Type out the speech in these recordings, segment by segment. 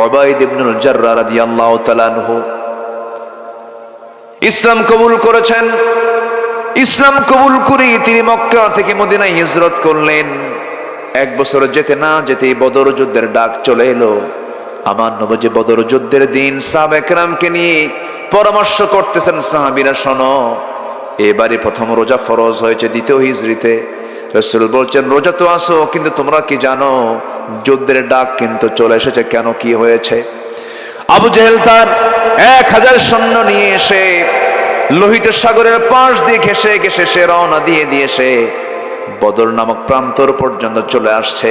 উবাইদ ইবনুল জাররাহ রাদিয়াল্লাহু তাআলা আনহু ইসলাম কবুল করেছেন। ইসলাম কবুল করে তিনি মক্কা থেকে মদিনায় হিজরত করলেন। 1 বছর যেতে না যেতেই বদর যুদ্ধের ডাক চলে এলো। আমার নবী বদর যুদ্ধের দিন সাহাবা একরামকে নিয়ে পরামর্শ করতেছেন, সাহাবীরা শোনো, এবারে প্রথম রোজা ফরজ হয়েছে দ্বিতীয় হিজরিতে। রাসূল বলছেন, রোজা তো আসো, কিন্তু তোমরা কি জানো যুদ্ধের ডাক কিন্তু চলে এসেছে। কেন, কি হয়েছে? আবু জেহেল তার 1000 সৈন্য নিয়ে এসে লোহিত সাগরের পাশ দিয়ে ঘেসে ঘেসে সে রওনা দিয়ে সে বদর নামক প্রান্তর পর্যন্ত চলে আসছে।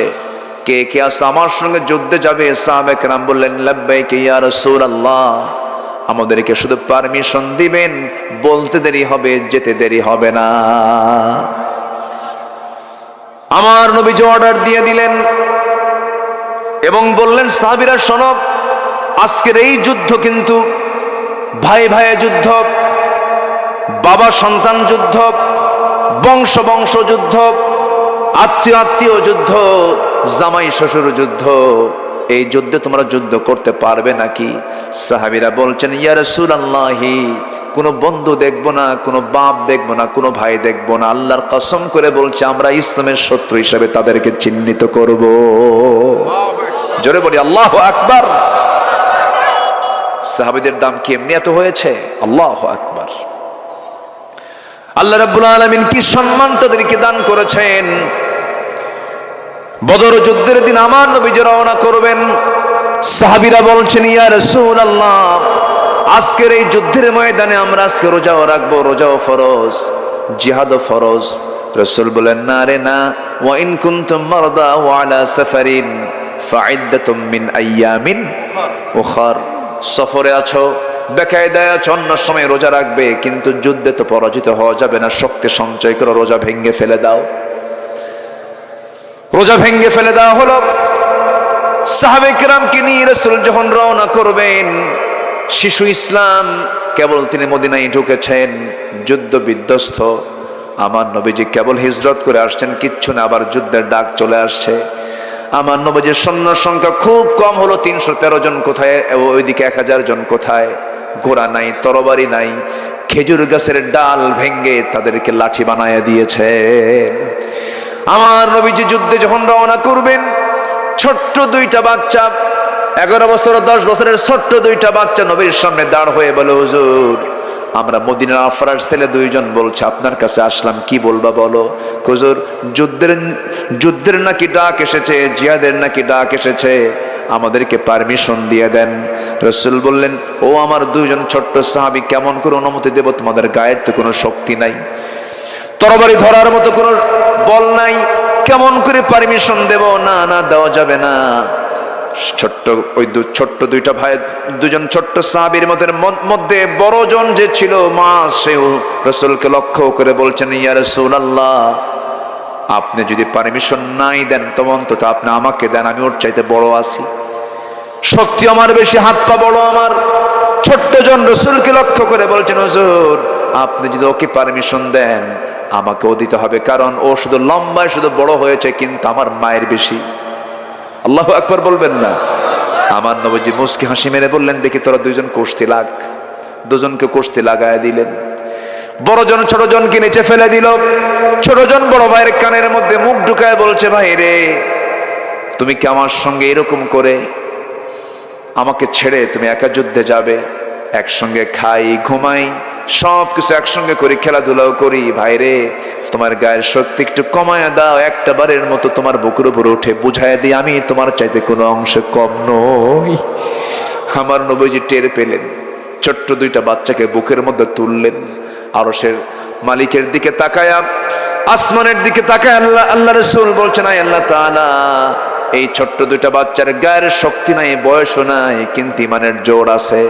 কে কে আসো আমার সঙ্গে যুদ্ধে যাবে? সাহাবা কেরাম বললেন, লাব্বাইক ইয়া রাসূলুল্লাহ, আমাদেরকে শুধু পারমিশন দিবেন, বলতে দেরি হবে, যেতে দেরি হবে না। আমার নবীজি অর্ডার দিয়ে দিলেন এবং বললেন, সাহাবীরা শোনো, আজকের এই যুদ্ধ কিন্তু ভাই ভাইয়ে যুদ্ধ, বাবা সন্তান যুদ্ধ, বংশ বংশ যুদ্ধ, আত্মীয় আত্মীয় যুদ্ধ, জামাই শ্বশুর যুদ্ধ। এই যুদ্ধে তোমরা যুদ্ধ করতে পারবে নাকি? সাহাবীরা বলছেন, ইয়া রাসূলুল্লাহি, কোনো বন্ধু দেখবো না, কোনো বাপ দেখবো না, কোনো ভাই দেখবো না। আল্লাহর কসম করে বলছে, আমরা ইসলামের শত্রু হিসেবে তাদেরকে চিহ্নিত করব। জোরে বলি আল্লাহু আকবার। সাহাবীদের দাম কি এমনি এত হয়েছে? আল্লাহু আকবার। আল্লাহ রাব্বুল আলামিন কি সম্মান তাদেরকে দান করেছেন। বদর যুদ্ধের দিন আমার নবীজি রওনা করবেন। সাহাবীরা বলছেন, ইয়া রাসূলুল্লাহ, আজকের এই যুদ্ধের ময়দানে আমরা আজকে রোজাও রাখবো, রোজাও ফরজ, জিহাদও ফরজ। রাসূল বলেন, না রে না, ওয়া ইন কুনতুম মারদা ওয়া আলা সাফারিন ফাইদ্দাতুম মিন আইয়ামিন উখার। সফরে আছো, বেকায়দায় আছো, অন্য সময় রোজা রাখবে, কিন্তু যুদ্ধে তো পরাজিত হওয়া যাবে না। শক্তি সঞ্চয় করে রোজা ভেঙে ফেলে দাও। রোজা ভেঙে ফেলে দেওয়া হলো। সাহাবে কেরামকে নিয়ে রাসূল যখন রওনা করবেন, শিশু ইসলাম কেবল তিনি মদিনায় ঢুকেছেন, যুদ্ধ বিধ্বস্ত। আমার নবীজি কেবল হিজরত করে আসছেন, কিচ্ছু না, আবার যুদ্ধের ডাক চলে আসছে। আমার নবীজির সৈন্য সংখ্যা খুব কম হলো, 313 জন কোথায়, ওইদিকে 1000 জন কোথায়। ঘোড়া নাই, তরবারি নাই, খেজুর গাছের ডাল ভেঙ্গে তাদেরকে লাঠি বানায় দিয়েছে। আমার নবীজি যুদ্ধে যখন রওনা করবেন, ছোট্ট 2টা বাচ্চা, 11 বছর 10 বছরের ছোট্ট 2টা বাচ্চা নবীর সামনে দাঁড় হয়ে বলে, হুজুর, আমরা মদিনার আফরার ছেলে 2 জন বলছে, আপনার কাছে আসলাম, কি বলবা বলো। হুজুর, যুদ্ধের নাকি ডাক এসেছে, জিহাদের নাকি ডাক এসেছে, আমাদেরকে পারমিশন দিয়ে দেন। রাসূল বললেন, ও আমার 2 জন ছোট্ট সাহাবী, কেমন করে অনুমতি দেব? তোমাদের গায়ের তো কোনো শক্তি নাই, তরবারি ধরার মতো কোনো বল নাই, কেমন করে পারমিশন দেব? না না, দেওয়া যাবে না। ছোট্ট ওই ছোট্ট 2টা ভাই, 2 জন ছোট্ট সাহাবীর মধ্যে বড়জন যে ছিল মা, সেও রাসূলকে লক্ষ্য করে বলছেন, ইয়া রাসূলুল্লাহ, আপনি যদি পারমিশন নাই দেন, তবে অন্তত আপনি আমাকে দেন, আমি ওর চাইতে বড় আছি, শক্তি আমার বেশি, হাত পা বড় আমার। ছোট্ট জন রাসূলকে লক্ষ্য করে বলছেন, হুজুর, আপনি যদি ওকে পারমিশন দেন, আমাকেও দিতে হবে, কারণ ও শুধু লম্বায় শুধু বড় হয়েছে, কিন্তু আমার মায়ের বেশি। আল্লাহু আকবার বলবেন না? আমার নবীজি মুস্কি হাসি মেরে বললেন, দেখি তোরা 2 জন কুস্তি লাগ। 2 জনকে কুস্তি লাগায় দিলেন। বড় জন ছোট জনকে নিচে ফেলে দিল। ছোট জন বড় ভাইয়ের কানের মধ্যে মুখ ঢুকায় বলছে, ভাই রে, তুমি কি আমার সঙ্গে এরকম করে আমাকে ছেড়ে তুমি একা যুদ্ধে যাবে? একসঙ্গে খাই, ঘুমাই, সবকিছু একসঙ্গে করি, খেলাধুলাও করি, ভাইরে তোমার গায়ের শক্তি একটু কমায় দাও, একটা বারের মতো তোমার বুকের উপর উঠে বুঝায় দিই, আমি তোমার চাইতে কোনো অংশে কম নই। আমার নবীজি টের পেলেন, ছোট্ট 2টা বাচ্চাকে বুকের মধ্যে তুললেন, আরশের মালিকের দিকে তাকায়া, আসমানের দিকে তাকায় আল্লাহ রাসূল বলছেন, আয় আল্লাহ তাআলা, এই ছোট্ট 2টা বাচ্চার গায়ের শক্তি নাই, বয়সও নাই, কিন্তু ইমানের জোর আছে,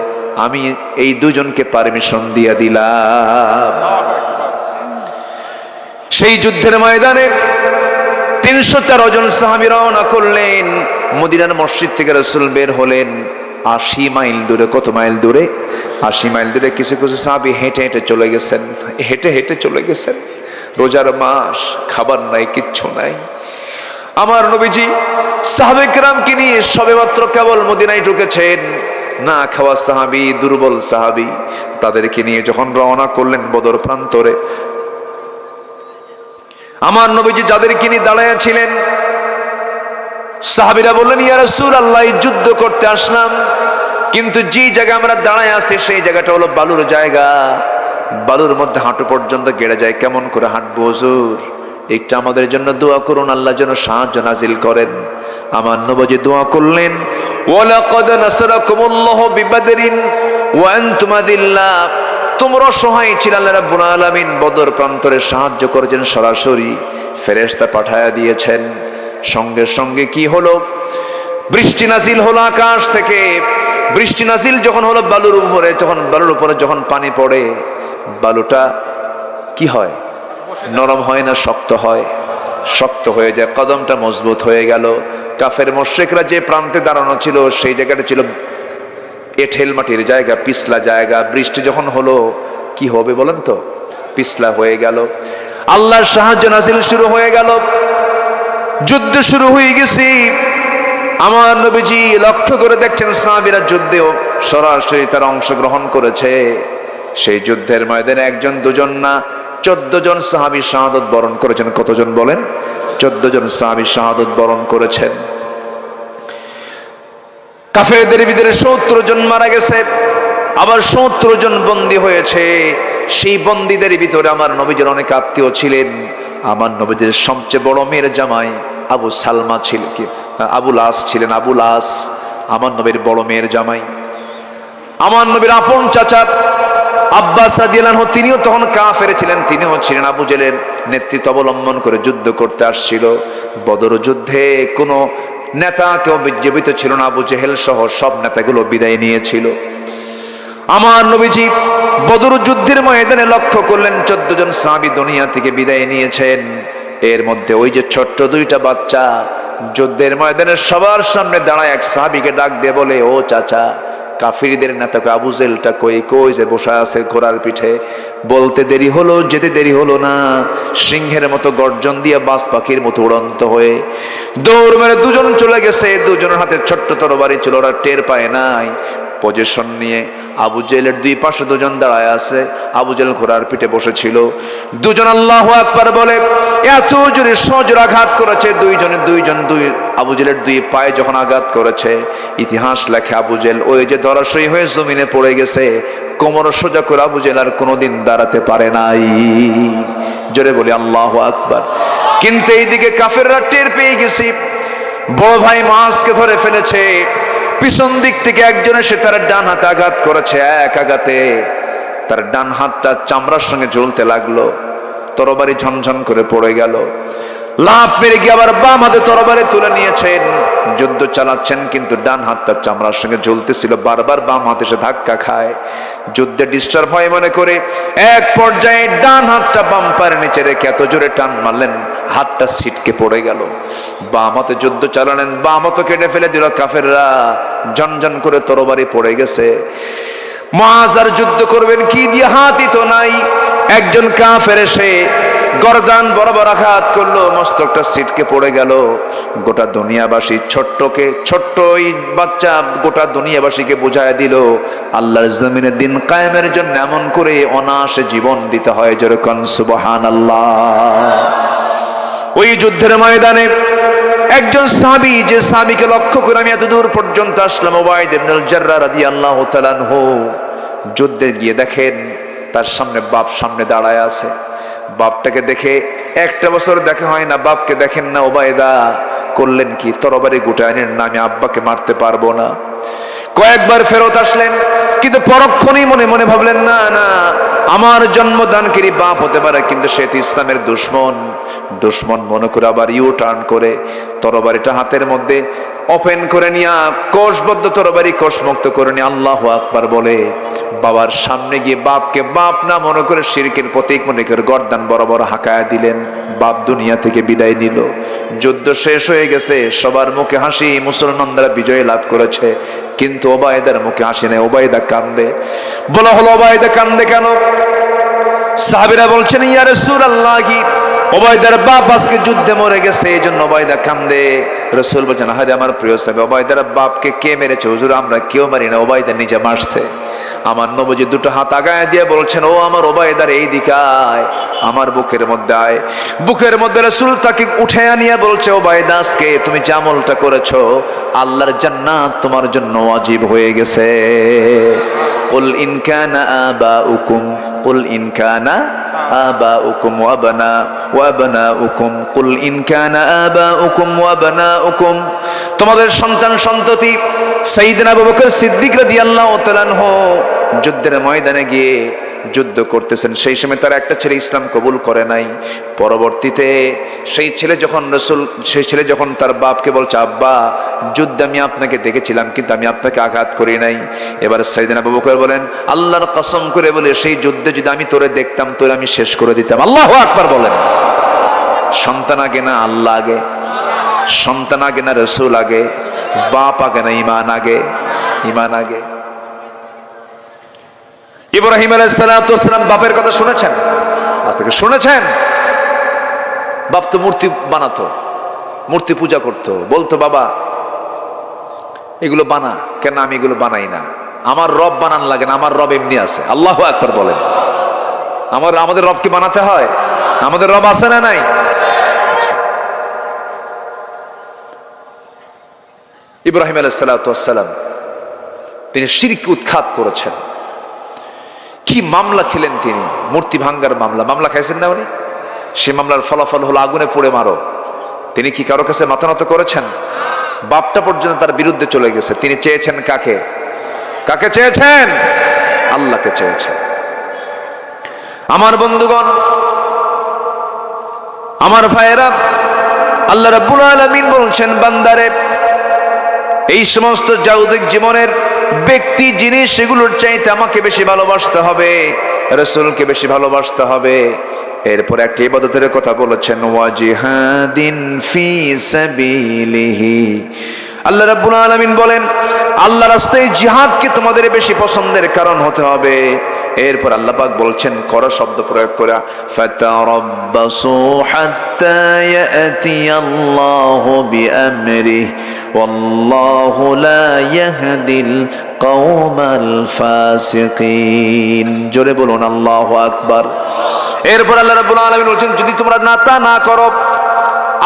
আমি এই 2 জনকে পারমিশন দিয়ে দিলাম। সেই যুদ্ধের ময়দানে 313 জন সাহাবী রওনা করলেন। মদিনার মসজিদ থেকে রাসূল বের হলেন 80 মাইল দূরে। কত মাইল দূরে? 80 মাইল দূরে। কিছু কিছু সাহাবী হেঁটে হেঁটে চলে গেছেন, হেঁটে হেঁটে চলে গেছেন। রোজার মাস, খাবার নাই, কিচ্ছু নাই। আমার নবীজি সাহাবে কেরামকে নিয়ে সবেমাত্র কেবল মদিনায় ঢুকেছেন। না খাওয়া সাহাবী, দুর্বল সাহাবী, তাদেরকে নিয়ে যখন রওনা করলেন বদর প্রান্তরে, আমার নবীজি যাদেরকে নিয়ে দাঁড়ায় ছিলেন, সাহাবীরা বললেন, ইয়া রাসূলুল্লাহ, যুদ্ধ করতে আসলাম, কিন্তু যে জায়গা আমরা দাঁড়ায় আছি সেই জায়গাটা হলো বালুর জায়গা, বালুর মধ্যে হাঁটু পর্যন্ত গেড়ে যায়, কেমন করে হাঁটবো হুজুর? একটা আমাদের জন্য দোয়া করুন, আল্লাহ যেন সাহায্য নাজিল করেন। আমার নবীজি দোয়া করলেন, ওয়ালাকাদ নাসরাকুমুল্লাহু বিবাদরিন ওয়া আনতুম আযিল্লাহ, তোমরা অসহায় ছিলে, আল্লাহ রাব্বুল আলামিন বদর প্রান্তরে সাহায্য করেছেন, সরাসরি ফেরেশতা পাঠায়া দিয়েছেন। সঙ্গে সঙ্গে কি হলো? বৃষ্টি নাজিল হলো আকাশ থেকে। বৃষ্টি নাজিল যখন হলো বালুর উপরে, যখন বালুর উপরে যখন পানি পড়ে, বালুটা কি হয়? নরম হয় না শক্ত হয়? শক্ত হয়ে যায়, কদমটা মজবুত হয়ে গেল। কাফের মুশরিকরা যে প্রান্তে দাঁড়ানো ছিল সেই জায়গাটা ছিল এঁঠেল মাটির জায়গা, পিছলা জায়গা। বৃষ্টি যখন হলো কি হবে বলেন তো? পিছলা হয়ে গেল। আল্লাহর সাহায্য নাজিল শুরু হয়ে গেল, যুদ্ধ শুরু হয়ে গেছে। আমার নবীজি লক্ষ্য করে দেখছেন সাহাবীরা যুদ্ধেও সরাসরি তারা অংশগ্রহণ করেছে। সেই যুদ্ধের ময়দানে একজন দুজন না 14 জন সাহাবী শাহাদাত বরণ করেছেন। কতজন বলেন? 14 জন সাহাবী শাহাদাত বরণ করেছেন। কাফেরদের ভিতরে 70 জন মারা গেছে, আবার 70 জন বন্দী হয়েছে। সেই বন্দীদের ভিতরে আমার নবীজির অনেক আত্মীয় ছিলেন। আমার নবীজির সবচেয়ে বড় মেয়ের জামাই আবু সালমা ছিল, কি আবুল আস ছিলেন। আবুল আস আমার নবীর বড় মেয়ের জামাই। আমার নবীর আপন চাচা আব্বাস রাদিয়াল্লাহু আনহু, তিনিও তখন কাফের ছিলেন, তিনিও ছিলেন আবু জেহেলের নেতৃত্ব অবলম্বন করে যুদ্ধ করতে আসছিল। বদর যুদ্ধে কোনো নেতা কেউ জীবিত ছিল না, আবু জেহেল সহ সব নেতাগুলো বিদায় নিয়েছিল। আমার নবীজি বদর যুদ্ধের ময়দানে লক্ষ্য করলেন 14 জন সাহাবী দুনিয়া থেকে বিদায় নিয়েছেন। এর মধ্যে ওই যে ছোট্ট দুইটা বাচ্চা যুদ্ধের ময়দানে সবার সামনে দাঁড়ায় এক সাহাবীকে ডাক দিয়ে বলে, ও চাচা, কাফিরদের নেতাকে আবু জেহেলটা কই কই যে বসে আছে ঘোড়ার পিঠে? বলতে দেরি হলো, যেতে দেরি হলো না, সিংহের মতো গর্জন দিয়ে বাজ পাখির মতো উড়ন্ত হয়ে দৌড় মেরে দুজন চলে গেছে। দুজনের হাতে ছোট্ট তরবারি ছিল, ওরা টের পায় নাই। পজিশন নিয়ে আবু জেহেলের দুই পাশে দুজন দাঁড়ায় আছে। আবু জেহেল ঘোড়ার পিঠে বসেছিল। দুজন আল্লাহু আকবার বলে এত জোরে সজোর আঘাত করেছে। দুই আবু জেহেলের দুই পায়ে যখন আঘাত করেছে, ইতিহাস লেখে আবু জেহেল ওই যে ধরাশয়ী হয়ে জমিনে পড়ে গেছে। কোমর সোজা করে আবু জেহেল আর কোনোদিন দাঁড়াতে পারে নাই। জোরে বলি আল্লাহু আকবার। কিন্তু এইদিকে কাফেররা টের পেয়ে গেছে, বড় ভাই মুআজকে ধরে ফেলেছে। পিছন দিক থেকে একজন এসে তার ডান হাতে আঘাত করেছে। এক আঘাতে তার ডান হাতটা চামড়ার সঙ্গে ঝুলতে লাগলো, তরবারি ঝনঝন করে পড়ে গেল। লাফ মেরে গিয়ে আবার বাম হাতে তরবারি তুলে নিয়েছেন, যুদ্ধ চালাচ্ছেন, কিন্তু ডান হাতটা চামড়ার সঙ্গে ঝুলতেছিল। বারবার বাম হাতে সে ধাক্কা খায়, যুদ্ধে ডিস্টার্ব হয় মনে করে এক পর্যায়ে ডান হাতটা বাম পায়ের নিচে রেখে এত জোরে টান মারলেন, হাতটা ছিটকে পড়ে গেল। বাম হাতে যুদ্ধ চালালেন, বাম হাতে কেটে ফেলে দিল কাফেররা, ঝনঝন করে তরবারি পড়ে গেছে। মুআজ আর যুদ্ধ করবেন কি দিয়ে? হাতই তো নাই। একজন কাফের এসে গর্দান বরাবর আঘাত করলো, মস্তকটা ছিটকে পড়ে গেল। গোটা দুনিয়াবাসী ছোট্ট ওই বাচ্চা গোটা দুনিয়াবাসীকে বুঝায় দিল আল্লাহর জমিনে দিন কায়েমের জন্য এমন করে অনায়াসে জীবন দিতে হয়। যেরকম সুবহানাল্লাহ। ওই যুদ্ধের ময়দানে একজন সাহাবী, যে সাহাবীকে লক্ষ্য করে আমি এত দূর পর্যন্ত আসলাম, উবাইদ ইবনুল জাররাহ রাদিয়াল্লাহু তাআলা আনহু, যুদ্ধে গিয়ে দেখেন তার সামনে বাপ সামনে দাঁড়ায় আছে। বাপটাকে দেখে একটা বছর দেখা হয় না, বাপকে দেখেন না। ওবায়দা করলেন কি? তরবারি গুটায় নেন না, আমি আব্বাকে মারতে পারবো না। কয়েকবার ফেরত আসলেন, কিন্তু পরক্ষণেই মনে মনে ভাবলেন, না না, আমার জন্মদানকারী বাপ হতে পারে, কিন্তু সে তো ইসলামের দুশ্মন মনে করে আবার ইউ টার্ন করে তরবারিটা হাতের মধ্যে ওপেন করে নিয়া কোষবদ্ধ তরবারি কোষমুক্ত করে নিয়ে আল্লাহু আকবার বলে বাবার সামনে গিয়ে বাপকে বাপ না মনে করে শিরকের প্রতীক মনে করে গর্দান বরাবর হাঁকায়া দিলেন। বাপ দুনিয়া থেকে বিদায় নিল। যুদ্ধ শেষ হয়ে গেছে, সবার মুখে হাসি, মুসলমানরা বিজয় লাভ করেছে, কিন্তু ওবায়দার মুখে হাসি নেই। ওবায়দা কান্দে। বলা হলো ওবায়দা কান্দে কেন? সাহাবীরা বলছেন, ইয়া রাসূলুল্লাহ, ওবায়দার বাপ আজকে যুদ্ধে মরে গেছে, এই জন্য ওবায়দা কান্দে। রাসূল বলেন, আরে আমার প্রিয় সাহাবী, ওবায়দার বাপকে কে মেরেছে? হুজুর আমরা কেউ মারি না, ওবায়দা নিজে মারছে। আমার নবীজি দুটো হাত আগায় দিয়ে বলছেন, ও আমার ওবায়দার এই দিকে আয়, আমার বুকের মধ্যে আয়। বুকের মধ্যে রাসূল তাকে উঠে আনিয়ে বলছে, ওবায়দা আজকে তুমি যে আমলটা করেছো, আল্লাহর জান্নাত তোমার জন্য ওয়াজিব হয়ে গেছে। কুল ইন কানা আবাউকুম কুল ইন কানা আবাউকুম ওয়া আবনাউকুম কুল ইন কানা আবাউকুম ওয়া আবনাউকুম, তোমাদের সন্তান সন্ততি সাইয়েদনা আবু বকর সিদ্দিক রাদিয়াল্লাহু তাআলা আনহু যুদ্ধের ময়দানে গিয়ে যুদ্ধ করতেছেন। সেই সময় তার একটা ছেলে ইসলাম কবুল করে নাই। পরবর্তীতে সেই ছেলে যখন তার বাপকে বলছে, আব্বা যুদ্ধে আমি আপনাকে দেখেছিলাম কিন্তু আমি আপনাকে আঘাত করি নাই। এবার সাইয়েদনা আবু বকর বলেন, আল্লাহর কসম করে বলে সেই যুদ্ধে যদি আমি তোরে দেখতাম, তোরে আমি শেষ করে দিতাম। আল্লাহু আকবার বলেন। সন্তান আগে না আল্লাহ আগে? সন্তান আগে না রাসূল আগে? বাপ আগে না ঈমান আগে? ঈমান আগে। ইব্রাহিম আলাইহিস সালাতু ওয়াস সালাম বাপের কথা শুনেছেন? আজ থেকে শুনেছেন? বাপ তো মূর্তি বানাতো, মূর্তি পূজা করতো, বলতো বাবা এগুলো বানা। কেন? আমি এগুলো বানাই না, আমার রব বানান লাগে না, আমার রব এমনি আছে। আল্লাহু আকবার বলেন। আমাদের রবকে বানাতে হয়? আমাদের রব আছে না নাই? ইব্রাহিম আলাইহিস সালাতু ওয়াস সালাম তিনি শিরক উৎখাত করেছেন। কি মামলা খেলেন তিনি, মূর্তি ভাঙ্গার মামলা খাইছেন না উনি? সে মামলার ফলাফল হলো আগুনে পুড়ে মারো। তিনি কি কারো কাছে মাথা নত করেছেন? বাপটা পর্যন্ত তার বিরুদ্ধে চলে গেছে। তিনি চেয়েছেন কাকে? কাকে চেয়েছেন? আল্লাহকে চেয়েছেন। আমার বন্ধুগণ, আমার ভাইয়েরা, আল্লাহ রাব্বুল আলামিন বলছেন, বান্দারে এই সমস্ত জাগতিক জীবনের ব্যক্তি জিনিস সেগুলোর চাইতে আমাকে বেশি ভালোবাসতে হবে, রাসূলকে বেশি ভালোবাসতে হবে। এরপর একটা ইবাদতের কথা বলেছেন, ওয়াজিহাদিন ফি সাবিলিহি। আল্লাহ রাব্বুল আলামিন বলেন, আল্লাহর রাস্তায় জিহাদকে তোমাদের বেশি পছন্দের কারণ হতে হবে। এরপর আল্লাহ পাক বলছেন, কর শব্দ প্রয়োগ করে, ফাতারাব্বাসু হাত্তা ইয়াতিয়াল্লাহু বিআমরিহি ওয়াল্লাহু লা ইয়াহদিল কওমাল ফাসিকিন। জোরে বলুন আল্লাহু আকবার। এরপর আল্লাহ রাব্বুল আলামিন বলছেন, যদি তোমরা না করো,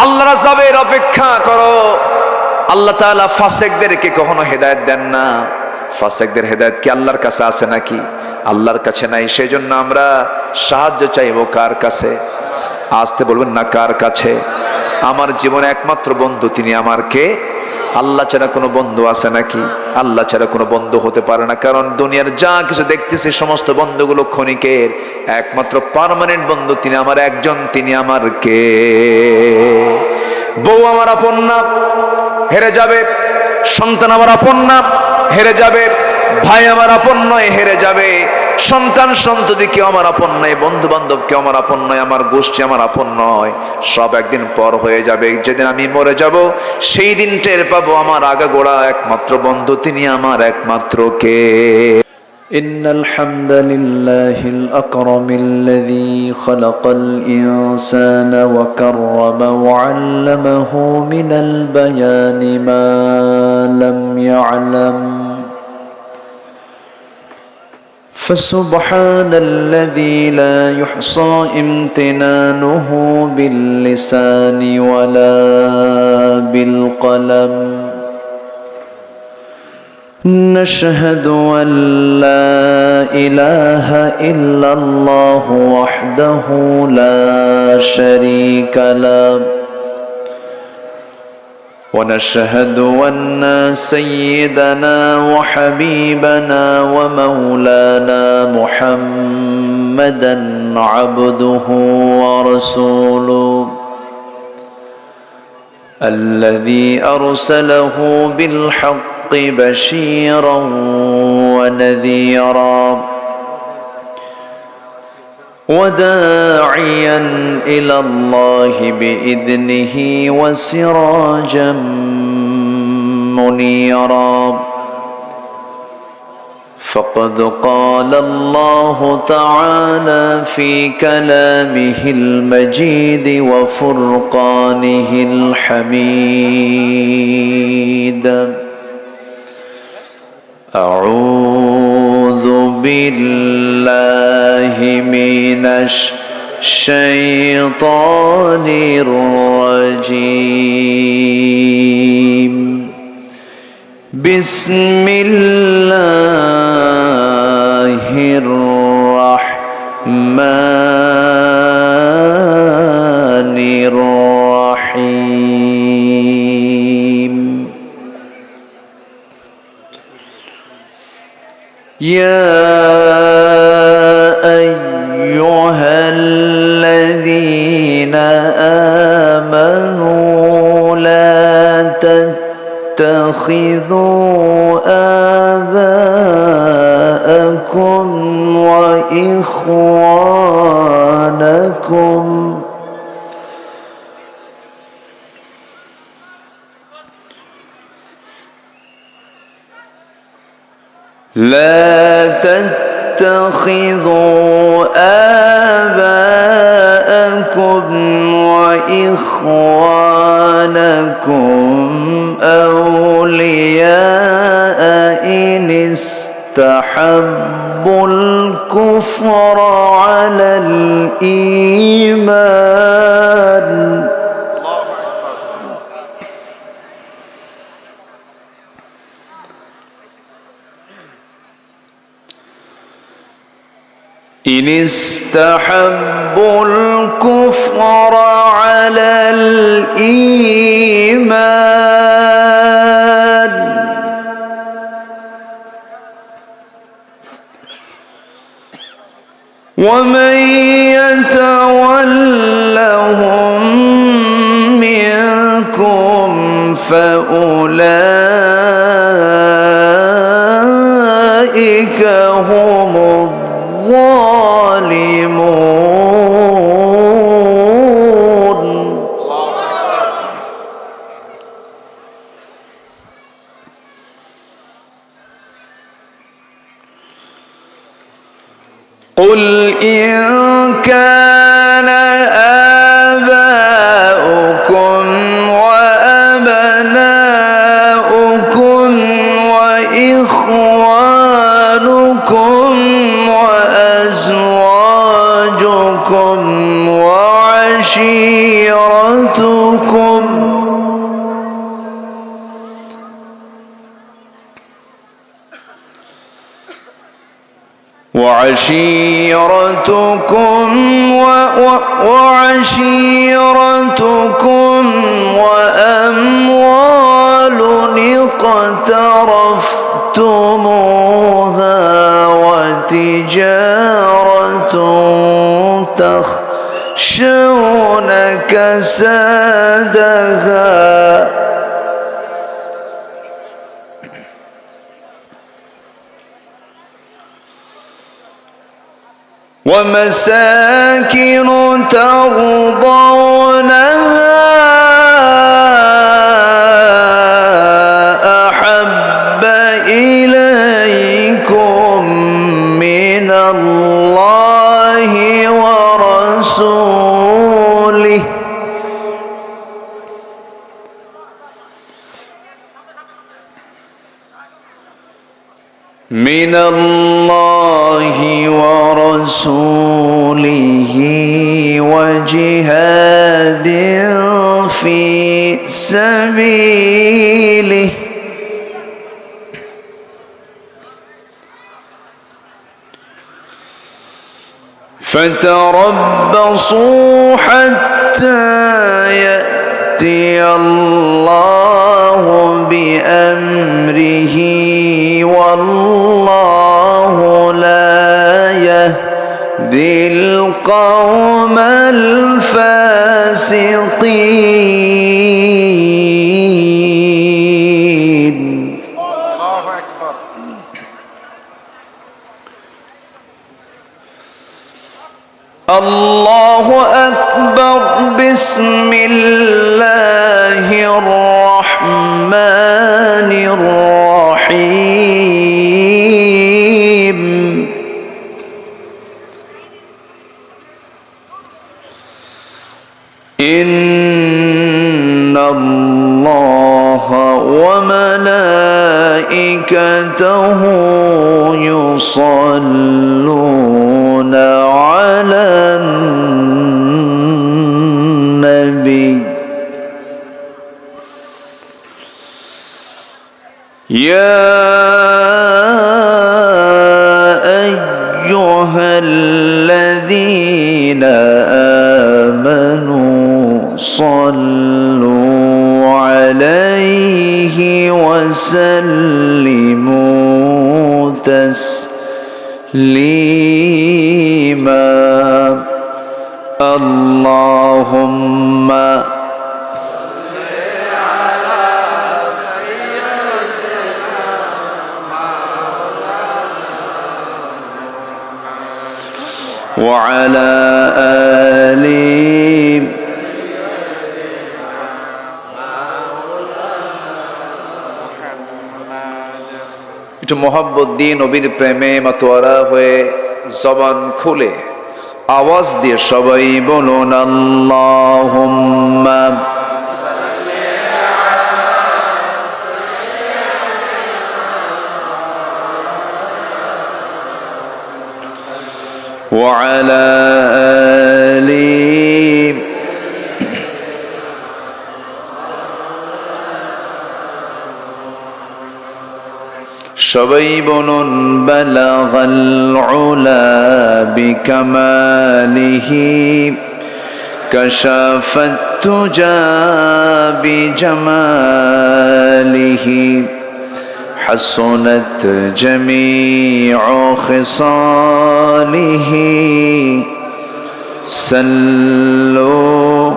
আল্লাহর আযাবের অপেক্ষা করো। আল্লাহ তাআলা ফাসিকদেরকে কখনো হেদায়েত দেন না। ফাসিকদের হেদায়েত কি আল্লাহর কাছে আছে নাকি? আল্লাহর কাছে নাই। সেই জন্য আমরা সাহায্য চাইবো কার কাছে? আসতে বলবেন না, কার কাছে? আমার জীবনে একমাত্র বন্ধু তিনি আমার কে? আল্লাহ ছাড়া কোনো বন্ধু আছে নাকি? আল্লাহ ছাড়া কোনো বন্ধু হতে পারে না। কারণ দুনিয়ার যা কিছু দেখতেছি সমস্ত বন্ধুগুলো ক্ষণিকের। একমাত্র পার্মানেন্ট বন্ধু তিনি আমার একজন, তিনি আমার কে? বউ আমার আপন না, হেরে যাবে। সন্তান আমার আপন না, হেরে যাবে। ভাই আমার আপন নয়, হেরে যাবে। সন্তান সন্ততি কেউ আমার আপন নয়, বন্ধু বান্ধব কেউ আমার আপন নয়, আমার গোষ্ঠী আমার আপন নয়। সব একদিন পর হয়ে যাবে। যেদিন আমি মরে যাব সেই দিন টের পাবো আমার আগাগোড়া একমাত্র বন্ধু তিনি আমার একমাত্র কে? إن الحمد لله الأكرم الذي خلق الإنسان وكرم وعلمه من البيان ما لم يعلم فسبحان الذي لا يحصى امتنانه باللسان ولا بالقلم نشهد أن لا إله إلا الله وحده لا شريك له ونشهد أن سيدنا وحبيبنا ومولانا محمدا عبده ورسوله الذي أرسله بالحق بشيرا ونذيرا وداعيا إلى الله بإذنه وسراجا منيرا فقد قال الله تعالى في كلامه المجيد وفرقانه الحميد أعوذ بالله من الشيطان الرجيم بسم الله الرحمن الرحيم يا أيها الذين آمنوا لا تتخذوا آباءكم وإخوانكم لا تتخذوا آباءكم وإخوانكم أولياء إن استحبوا الكفر على الإيمان إن استحبوا الكفر على الإيمان ومن يتولهم منكم فأولئك هم الظالمون قل إن كان آباؤكم وأبناؤكم وإخوانكم وأزواجكم وعشيرتكم وأموال اقترفتموها وتجارة تخشون كسادها ومساكن ترضونها أحب إليكم من الله ورسوله وجهاد في سبيله فتربصوا حتى يأتي الله بأمره والله لا يهدي القوم الفاسقين. الله أكبر. الله أكبر. بسم الله الرحمن الرحيم. وملائكته يصلون على النبي يا أيها الذين آمنوا صلوا عليه وسلموا تسليما اللهم وعلى آله একটু মোহাব্বত দিয়ে নবীর প্রেমে মাতোয়ারা হয়ে জবান খুলে আওয়াজ দিয়ে সবাই বলুন আল্লাহুম্মা وعلى آله সবাই বলুন বালাগাল উলা বিকামালিহি কাশাফাত তুজা বিজামালিহি حسنت جميع خصاله صلوا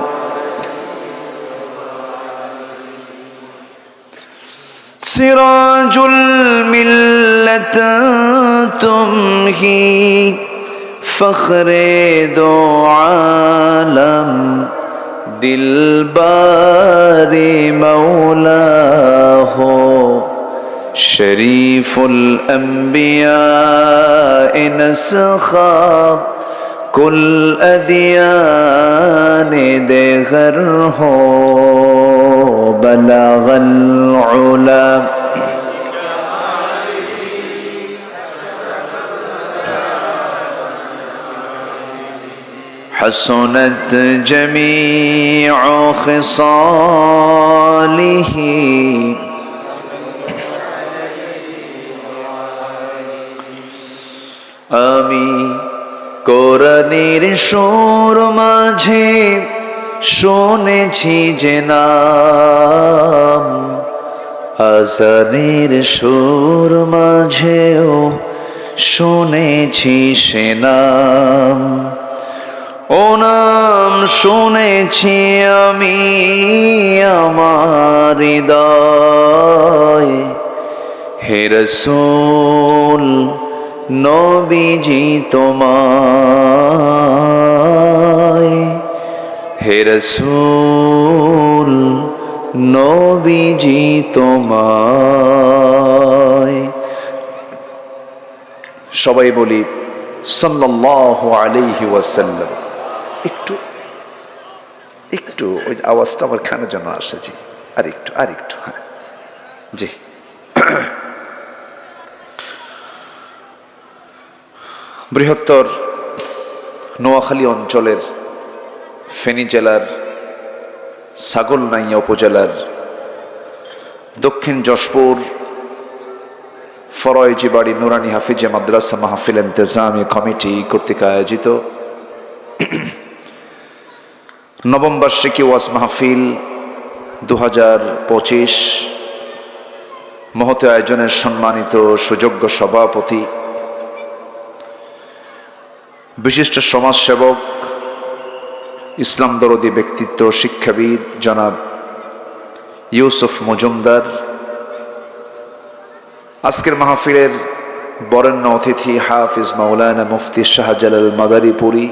سراج الملة تمهي فخر دو عالم دلبار مولاه شريف الأنبياء نسخا كل أديان دغر هو بلغ العلا حسنت جميع خصاله আমি কোরআনের সুর মাঝে শুনেছি যে নাম আজানের সুর মাঝেও শুনেছি সে নাম ও নাম শুনেছি আমি আমার হৃদয় হে রাসূল নবীজি তোমায় হে রাসূল নবীজি তোমায় সবাই বলি সাল্লাল্লাহু আলাইহি ওয়াসাল্লাম একটু একটু ওই আওয়াজটা আমার কানের জন্য আসছে আরেকটু হ্যাঁ জি বৃহত্তর নোয়াখালী অঞ্চলের ফেনী জেলার ছাগলনাইয়া উপজেলার দক্ষিণ যশপুর ফরয়জিবাড়ি নুরানি হাফিজে মাদ্রাসা মাহফিল ইন্তেজামি কমিটি কর্তৃক আয়োজিত নবম বার্ষিকী ওয়াজ মাহফিল 2025 মহৎ আয়োজনের সম্মানিত সুযোগ্য সভাপতি বিশিষ্ট সমাজসেবক ইসলাম দরদী ব্যক্তিত্ব শিক্ষাবিদ জনাব ইউসুফ মজুমদার আজকের মাহফিলের বরেণ্য অতিথি হাফিজ মাওলানা মুফতি শাহজালাল মাদারীপুরী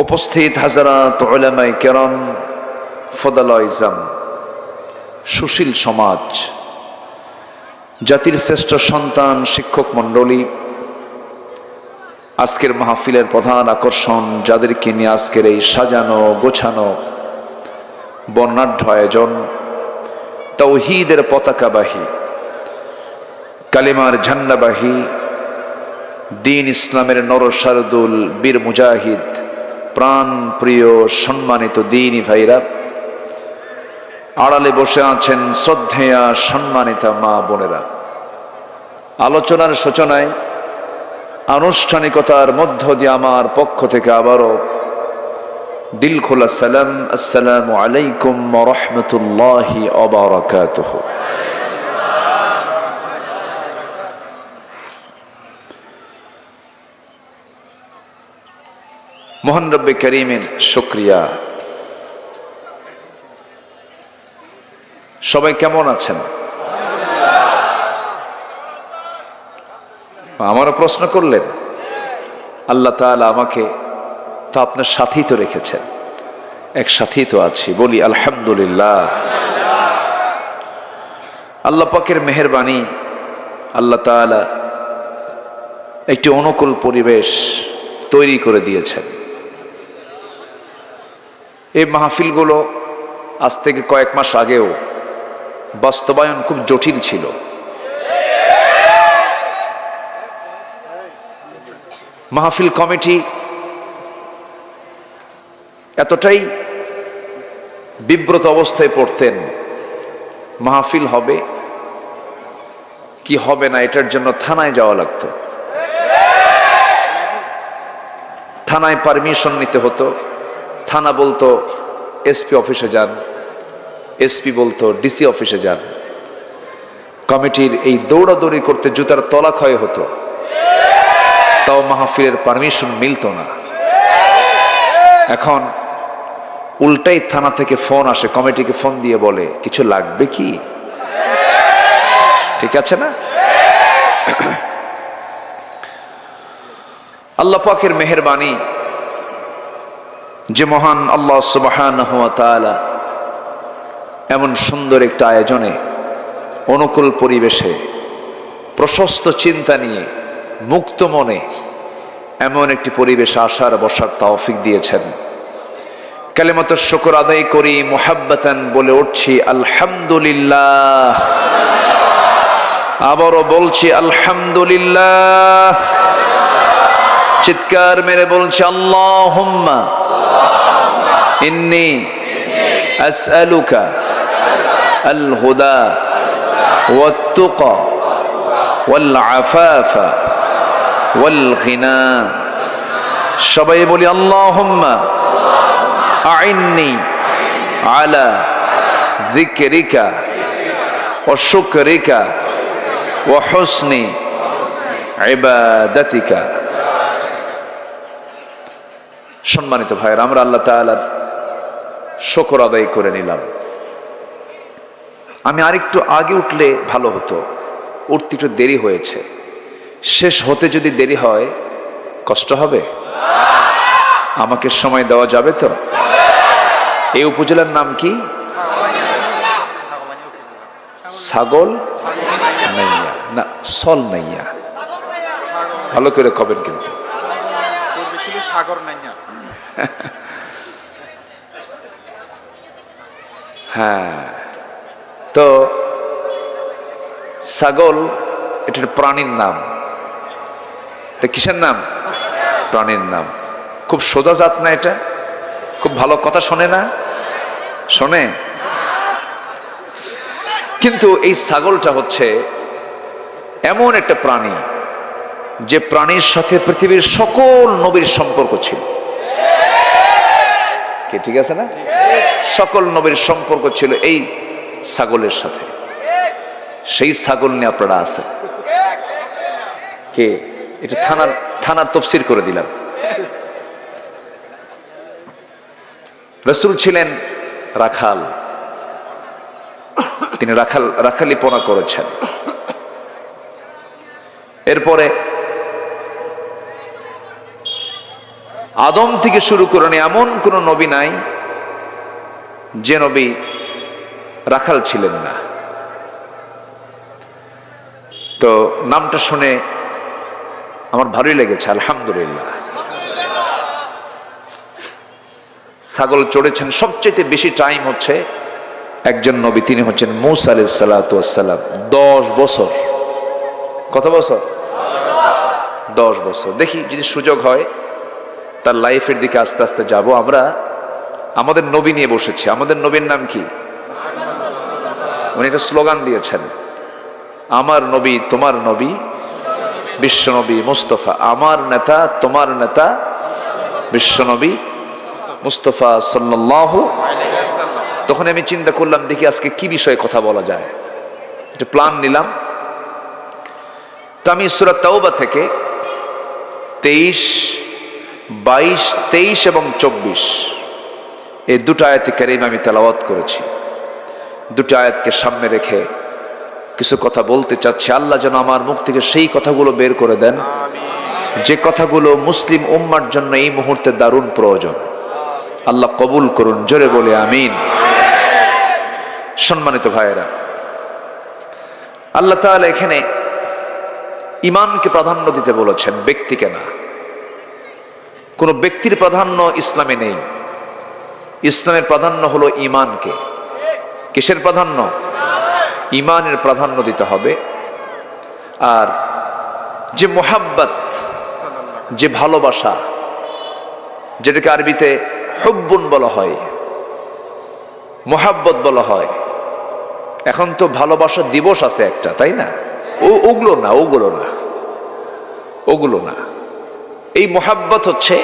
উপস্থিত হাজারাত উলামায়ে কেরাম ফদালায়ে ইজাম সুশীল সমাজ জাতির শ্রেষ্ঠ সন্তান শিক্ষক মণ্ডলী আজকের মাহফিলের প্রধান আকর্ষণ যাদেরকে নিয়ে আজকের এই সাজানো গোছানো বর্ণাঢ্য আয়োজন তাওহীদের পতাকাবাহী, কালিমার ঝান্ডাবাহী, দ্বীন ইসলামের নরসারদুল বীর মুজাহিদ, প্রাণ প্রিয় সম্মানিত দ্বীনী ভাইরা, আড়ালে বসে আছেন শ্রদ্ধেয়া সম্মানিতা মা বোনেরা, আলোচনার সূচনায় আনুষ্ঠানিকতার মধ্য দিয়ে আমার পক্ষ থেকে আবারও দিল খোলা সালাম, আসসালামু আলাইকুম ওয়া রাহমাতুল্লাহি ওয়া বারাকাতুহু। মহান রব্বে করিমের শুকরিয়া। সবাই কেমন আছেন? আমারও প্রশ্ন করলেন। আল্লাহ তাআলা আমাকে তো আপনার সাথেই তো রেখেছেন, এক সাথেই তো আছি, বলি আলহামদুলিল্লাহ। আল্লাহ পাকের মেহেরবানি, আল্লাহ তাআলা একটি অনুকূল পরিবেশ তৈরি করে দিয়েছেন। এই মাহফিলগুলো আজ থেকে কয়েক মাস আগেও বাস্তবায়ন খুব জটিল ছিল। মাহফিল কমিটি এতটাই বিব্রত অবস্থায় পড়তেন, মাহফিল হবে কি হবে না এটার জন্য থানায় যাওয়া লাগতো, থানায় পারমিশন নিতে হতো। থানা বলতো এসপি অফিসে যান, এসপি বলতো ডিসি অফিসে যান। কমিটির এই দৌড়াদৌড়ি করতে জুতার তলা ক্ষয় হতো, তাও মাহফিলের পারমিশন মিলত না। এখন উল্টাই থানা থেকে ফোন আসে, কমিটিকে ফোন দিয়ে বলে কিছু লাগবে কি? ঠিক আছে না? আল্লাহ পাকের মেহেরবানি যে মহান আল্লাহ সুবহানাহু ওয়া তাআলা এমন সুন্দর একটা আয়োজনে, অনুকূল পরিবেশে, প্রশস্ত চিন্তা নিয়ে, মুক্ত মনে এমন একটি পরিবেশে আসার বসার তৌফিক দিয়েছেন। কালিমাতুশ শুকর আদায় করি, মুহাব্বাতান বলে উঠছি আলহামদুলিল্লাহ। আবারও বলছি আলহামদুলিল্লাহ। চিৎকার মেরে বলছি আল্লাহুম্মা ইন্নী আসআলুকা আল হুদা ওয়াত তুকা ওয়াল আফাফা ওয়াল গিনা। সবাই বলি আল্লাহুম্মা আইন্নি আলা যিকরিকা ওয়া শুকরিকা ওয়া হুসনি ইবাদাতিকা। সম্মানিত ভাইয়েরা, আমরা আল্লাহ তাআলার শুকর আদায় করে নিলাম। আমি আরেকটু আগে উঠলে ভালো হতো, উঠতে একটু দেরি হয়েছে। শেষ হতে যদি দেরি হয় কষ্ট হবে? আমাকে সময় দেওয়া যাবে তো? এই উপজেলার নাম কি? ছাগল নাইয়া না সল নাইয়া, ভালো করে কবেন কিন্তু। সাগর নাইয়া। হ্যাঁ, তো ছাগল এটার প্রাণীর নাম। এটা কিসের নাম? প্রাণীর নাম। খুব সোজা জাত না এটা? খুব ভালো কথা শোনে না? শোনে। কিন্তু এই ছাগলটা হচ্ছে এমন একটা প্রাণী যে প্রাণীর সাথে পৃথিবীর সকল নবীর সম্পর্ক ছিল। কি ঠিক আছে না? সকল নবীর সম্পর্ক ছিল এই ছাগলের সাথে। সেই ছাগল নিয়ে আপনারা আছেন কে? এটা থানার তফসির করে দিলাম। রাসূল ছিলেন রাখাল, তিনি রাখালিপনা করেছেন। এরপরে আদম থেকে শুরু করে এমন কোন নবী নাই যে নবী রাখাল ছিলেন না। তো নামটা শুনে আমার ভালোই লেগেছে, আলহামদুলিল্লাহ। ছাগল চড়েছেন, সবচেয়ে বেশি টাইম হচ্ছে একজন নবী, তিনি হচ্ছেন মূসা আলাইহিস সালাতু ওয়াস সালাম। 10 বছর। কত বছর? 10 বছর। দেখি যদি সুযোগ হয় তার লাইফের দিকে আস্তে আস্তে যাব। আমরা আমাদের নবী নিয়ে বসেছি। আমাদের নবীর নাম কি? উনি একটা স্লোগান দিয়েছেন, আমার নবী তোমার নবী বিশ্বনবী মুস্তাফা, আমার নেতা তোমার নেতা বিশ্বনবী মুস্তাফা সাল্লাল্লাহু। তখন আমি চিন্তা করলাম, দেখি আজকে কি বিষয়ে কথা বলা যায়, একটা প্ল্যান নিলাম। তো আমি সূরা তাওবা থেকে 23, 22, 23 এবং 24 এই দুটো আয়াতে কারিমা আমি তেলাওয়াত করেছি। দুটো আয়াতকে সামনে রেখে কিছু কথা বলতে চাচ্ছি। আল্লাহ যেন আমার মুখ থেকে সেই কথাগুলো বের করে দেন যে কথাগুলো মুসলিম উম্মার জন্য এই মুহূর্তে দারুণ প্রয়োজন। আল্লাহ কবুল করুন, জোরে বলে আমিন। সম্মানিত ভাইয়েরা, আল্লাহ তাআলা এখানে ঈমানকে প্রাধান্য দিতে বলেছেন, ব্যক্তিকে না। কোন ব্যক্তির প্রাধান্য ইসলামে নেই। ইসলামের প্রাধান্য হলো ঈমানকে। কিসের প্রাধান্য? ঈমানের প্রাধান্য দিতে হবে। আর যে মোহাব্বত, যে ভালোবাসা, যেটাকে আরবিতে হুব্বুন বলা হয়, মোহাব্বত বলা হয়। এখন তো ভালোবাসা দিবস আছে একটা, তাই না? ওগুলো না। এই মোহাব্বত হচ্ছে,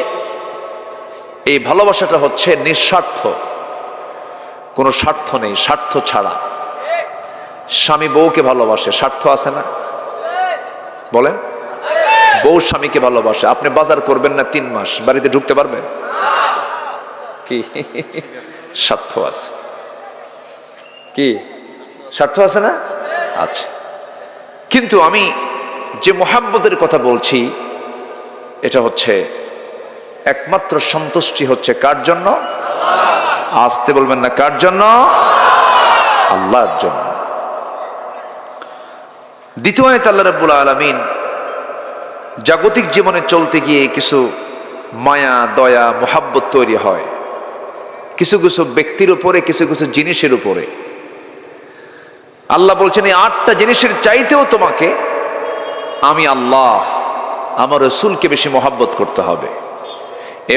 এই ভালোবাসাটা হচ্ছে নিঃস্বার্থ, কোনো স্বার্থ নেই, স্বার্থ ছাড়া। স্বামী বউকে ভালোবাসে, স্বার্থ আছে না? বলেন। বউ স্বামীকে ভালোবাসে। আপনি বাজার করবেন না 3 মাস, বাড়িতে ঢুকতে পারবেন কি? স্বার্থ আছে। কি স্বার্থ আছে না? আচ্ছা। কিন্তু আমি যে মোহাব্বতের কথা বলছি, এটা হচ্ছে একমাত্র সন্তুষ্টি হচ্ছে কার জন্য? আসতে বলবেন না, কার জন্য? আল্লাহর জন্য। দ্বিতীয় আয়াতে আল্লাহ রাব্বুল আলামিন জাগতিক জীবনে চলতে গিয়ে কিছু মায়া, দয়া, মোহাব্বত তৈরি হয় কিছু কিছু ব্যক্তির উপরে, কিছু কিছু জিনিসের উপরে। আল্লাহ বলছেন, এই 8টা জিনিসের চাইতেও তোমাকে আমি আল্লাহ, আমার রাসূলকে বেশি মোহাব্বত করতে হবে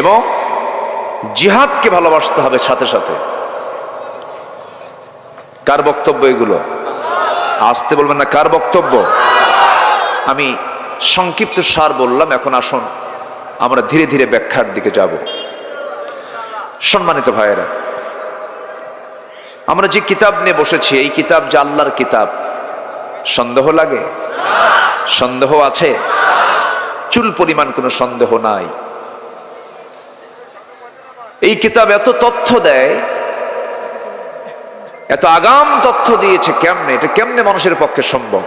এবং জিহাদকে ভালোবাসতে হবে সাথে সাথে। কার বক্তব্য এগুলো? আসতে বলবেন না, কার বক্তব্য? আমি সংক্ষিপ্ত সার বললাম, এখন আসুন আমরা ধীরে ধীরে ব্যাখ্যার দিকে যাব। সম্মানিত ভাইয়েরা, আমরা যে কিতাব নিয়ে বসেছি, এই কিতাব যে আল্লাহর কিতাব, সন্দেহ লাগে? সন্দেহ আছে? চুল পরিমাণ কোনো সন্দেহ নাই। এই কিতাব এত তথ্য দেয়, এত আগাম তথ্য দিয়েছে, কেমনে? এটা কেমনে মানুষের পক্ষে সম্ভব?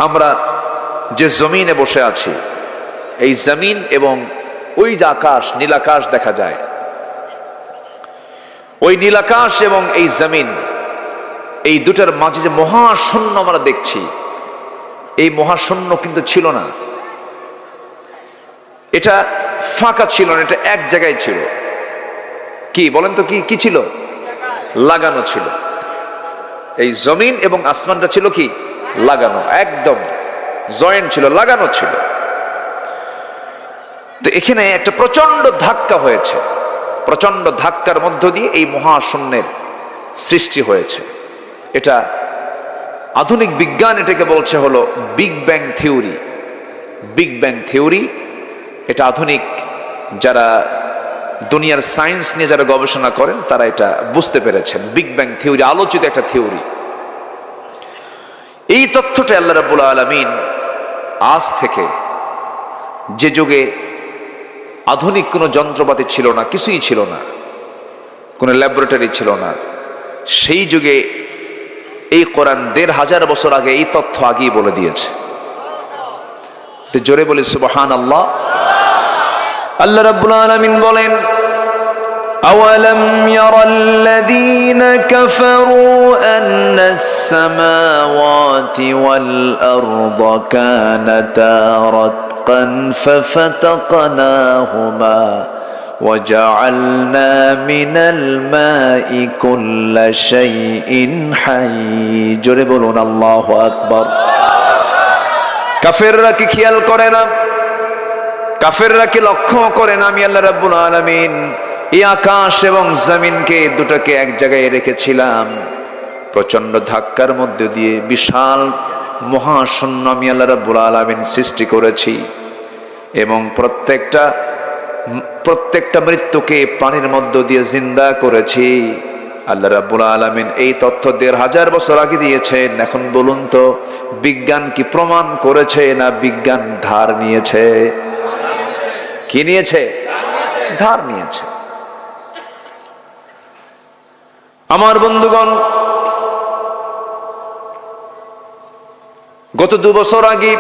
আমরা যে জমিনে বসে আছি, এই জমিন এবং ওই যে আকাশ, নীলাকাশ দেখা যায়, ওই নীলাকাশ এবং এই জমিন, এই দুটার মাঝে যে মহাশূন্য আমরা দেখছি, এই মহাশূন্য কিন্তু ছিল না। এটা ফাঁকা ছিল না, এটা এক জায়গায় ছিল। কি বলেন তো? কি ছিল? লাগানো ছিল। এই জমিন এবং আসমানটা ছিল কি? লাগানো, একদম জয়েন্ট ছিল, লাগানো ছিল। তো এখানে একটা প্রচন্ড ধাক্কা হয়েছে। প্রচন্ড ধাক্কার মধ্য দিয়ে এই মহাশূন্যের সৃষ্টি হয়েছে। এটা আধুনিক বিজ্ঞান এটাকে বলছে হলো big bang theory. Big bang theory, এটা আধুনিক যারা দুনিয়ার সায়েন্স নিয়ে যারা গবেষণা করেন তারা এটা বুঝতে পেরেছেন। বিগ ব্যাং থিওরি আলোচিত একটা থিওরি। এই তথ্যটা আল্লাহ রাব্বুল আলামিন আজ থেকে, যে যুগে আধুনিক কোনো যন্ত্রপাতি ছিল না, কিছুই ছিল না, কোনো ল্যাবরেটরি ছিল না, সেই যুগে এই কোরআন ১৫০০ বছর আগে এই তথ্য আগেই বলে দিয়েছে। জোরে বলি সুবহানাল্লাহ। আল্লাহ রাব্বুল আলামিন বলেন, أولم ير الذين كفروا أن السماوات والأرض كانتا رتقا ففتقناهما وجعلنا من الماء كل شيء حي জোরে বলুন আল্লাহু আকবার। কাফেররা কি খেয়াল করে না, কাফেররা কি লক্ষ্য করে না আমি আল্লাহ রাব্বুল আলামিন এই আকাশ এবং জমিনকে দুটোকে এক জায়গায় রেখেছিলাম, প্রচন্ড ধাক্কার মধ্যে দিয়ে বিশাল মহাশূন্য আমি আল্লাহ রাব্বুল আলামিন সৃষ্টি করেছি, এবং প্রত্যেকটা মৃত্যুকে পানির মধ্য দিয়ে জিন্দা করেছি। আল্লাহ রাব্বুল আলামিন এই তথ্য ১৫০০ বছর আগে দিয়েছেন। এখন বলুন তো, বিজ্ঞান কি প্রমাণ করেছে না বিজ্ঞান ধার নিয়েছে? কি নিয়েছে? ধার নিয়েছে। আমার বন্ধুগণ, গত ২ বছর আগে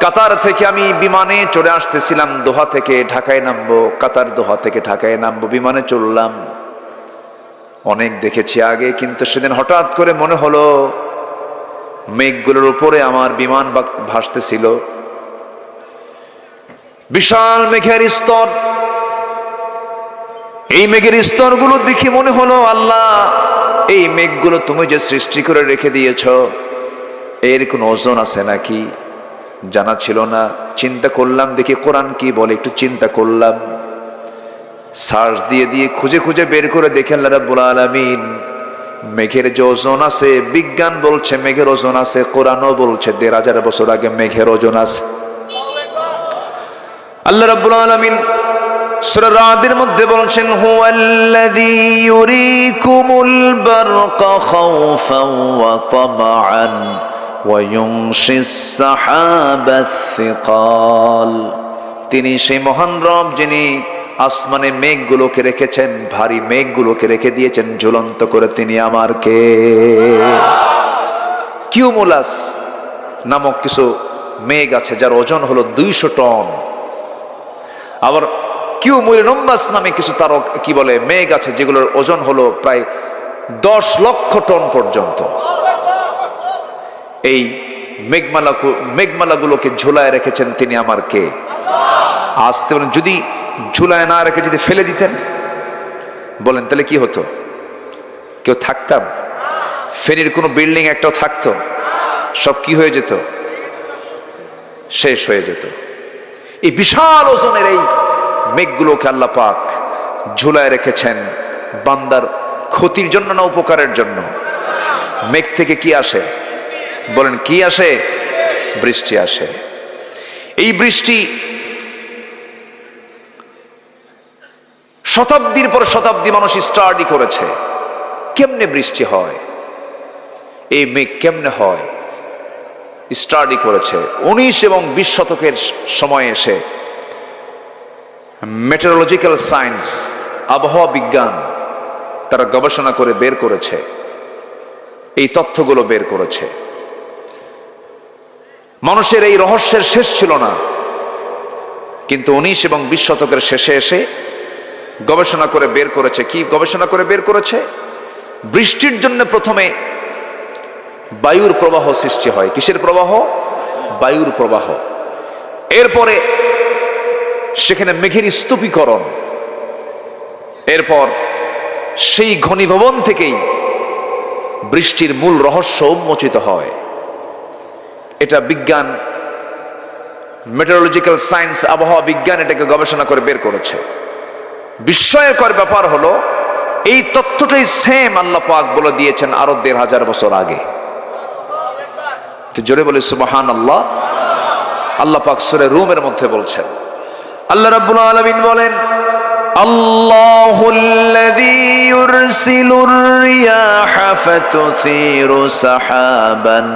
কাতার থেকে আমি বিমানে চড়ে আসতেছিলাম, দোহা থেকে ঢাকায় নামবো, কাতার দোহা থেকে ঢাকায় নামবো, বিমানে চললাম। অনেক দেখেছি আগে, কিন্তু সেদিন হঠাৎ করে মনে হলো মেঘগুলোর উপরে আমার বিমান ভাসতেছিল, বিশাল মেঘের স্তর। এই মেঘের স্তরগুলো দেখে মনে হলো, আল্লাহ এই মেঘগুলো তুমি যে সৃষ্টি করে রেখে দিয়েছ, এর কোনো ওজন আছে নাকি? জানা ছিল না। চিন্তা করলাম, দেখি কোরআন কি বলে, একটু চিন্তা করলাম, সার্চ দিয়ে খুঁজে খুঁজে বের করে দেখে আল্লাহ রাব্বুল আলামিন মেঘের যে ওজন আছে, বিজ্ঞান বলছে মেঘের ওজন আছে, কোরআনও বলছে ১৫০০ বছর আগে মেঘের ওজন আছে। আল্লাহ রাব্বুল আলামিন সূরা রাদের মধ্যে বলছেন, হুয়াল্লাযী ইউরীকুমুল বারকা খাওফান ওয়া তামআন ওয়া ইউনশিস সাহাবাস সিকাল। তিনি সেই মহান রব যিনি আসমানে মেঘগুলোকে রেখেছেন, ভারী মেঘগুলোকে রেখে দিয়েছেন ঝুলন্ত করে। তিনি আমার কে? কিউমুলাস নামক কিছু মেঘ আছে যার ওজন হলো ২০০ টন। আবার কিউমুলিনাম্বাস নামে কিছু তার কি বলে মেঘ আছে যেগুলোর ওজন হলো প্রায় ১০ লক্ষ টন পর্যন্ত। এই মেঘমালাগুলোকে ঝুলায় রেখেছেন তিনি আমার কে? আসতে বলেন, যদি ঝুলায় না রেখে যদি ফেলে দিতেন, বলেন তাহলে কি হতো? কেউ থাকতাম? ফেনীর কোনো বিল্ডিং একটাও থাকতো? সব কি হয়ে যেত? শেষ হয়ে যেত। এই বিশাল ওজনের এই মেঘগুলোকে আল্লাহ পাক ঝুলায় রেখেছেন বান্দার ক্ষতির জন্য না উপকারের জন্য? মেঘ থেকে কি আসে? বলেন কি আসে? বৃষ্টি আসে। এই বৃষ্টি শতাব্দীর পর শতাব্দী মানুষ স্টাডি করেছে, কেমনে বৃষ্টি হয়, এই মেঘ কেমনে হয়, স্টাডি করেছে। ১৯ এবং ২০ শতকের সময় এসে মেটেরোলজিক্যাল সায়েন্স, আবহাওয়া বিজ্ঞান, তারা গবেষণা করে বের করেছে, এই তথ্যগুলো বের করেছে। মানুষের এই রহস্যের শেষ ছিল না, কিন্তু ১৯ এবং ২০ শতকের শেষে এসে গবেষণা করে বের করেছে। কি গবেষণা করে বের করেছে? বৃষ্টির জন্য প্রথমে বায়ুর প্রবাহ সৃষ্টি হয়। কিসের প্রবাহ? বায়ুর প্রবাহ। এরপরে সেখানে মেঘের স্তূপীকরণ, এরপর সেই ঘনীভবন থেকেই বৃষ্টির মূল রহস্য উন্মোচিত হয়। এটা বিজ্ঞান, মেটেরোলজিক্যাল সায়েন্স, আবহাওয়া বিজ্ঞান এটাকে গবেষণা করে বের করেছে। বিস্ময়কর ব্যাপার হলো, এই তথ্যটাই সেম আল্লাহ পাক বলে দিয়েছেন আরো ১৫০০ বছর আগে। জোরে বলে সুবহানাল্লাহ। আল্লাহ পাক সূরা রুমের মধ্যে বলছেন, আল্লাহ রাব্বুল আলামিন বলেন, আল্লাহুল্লাযী ইউরসিলুর রিয়াহা ফাতুসিরু সাহাবান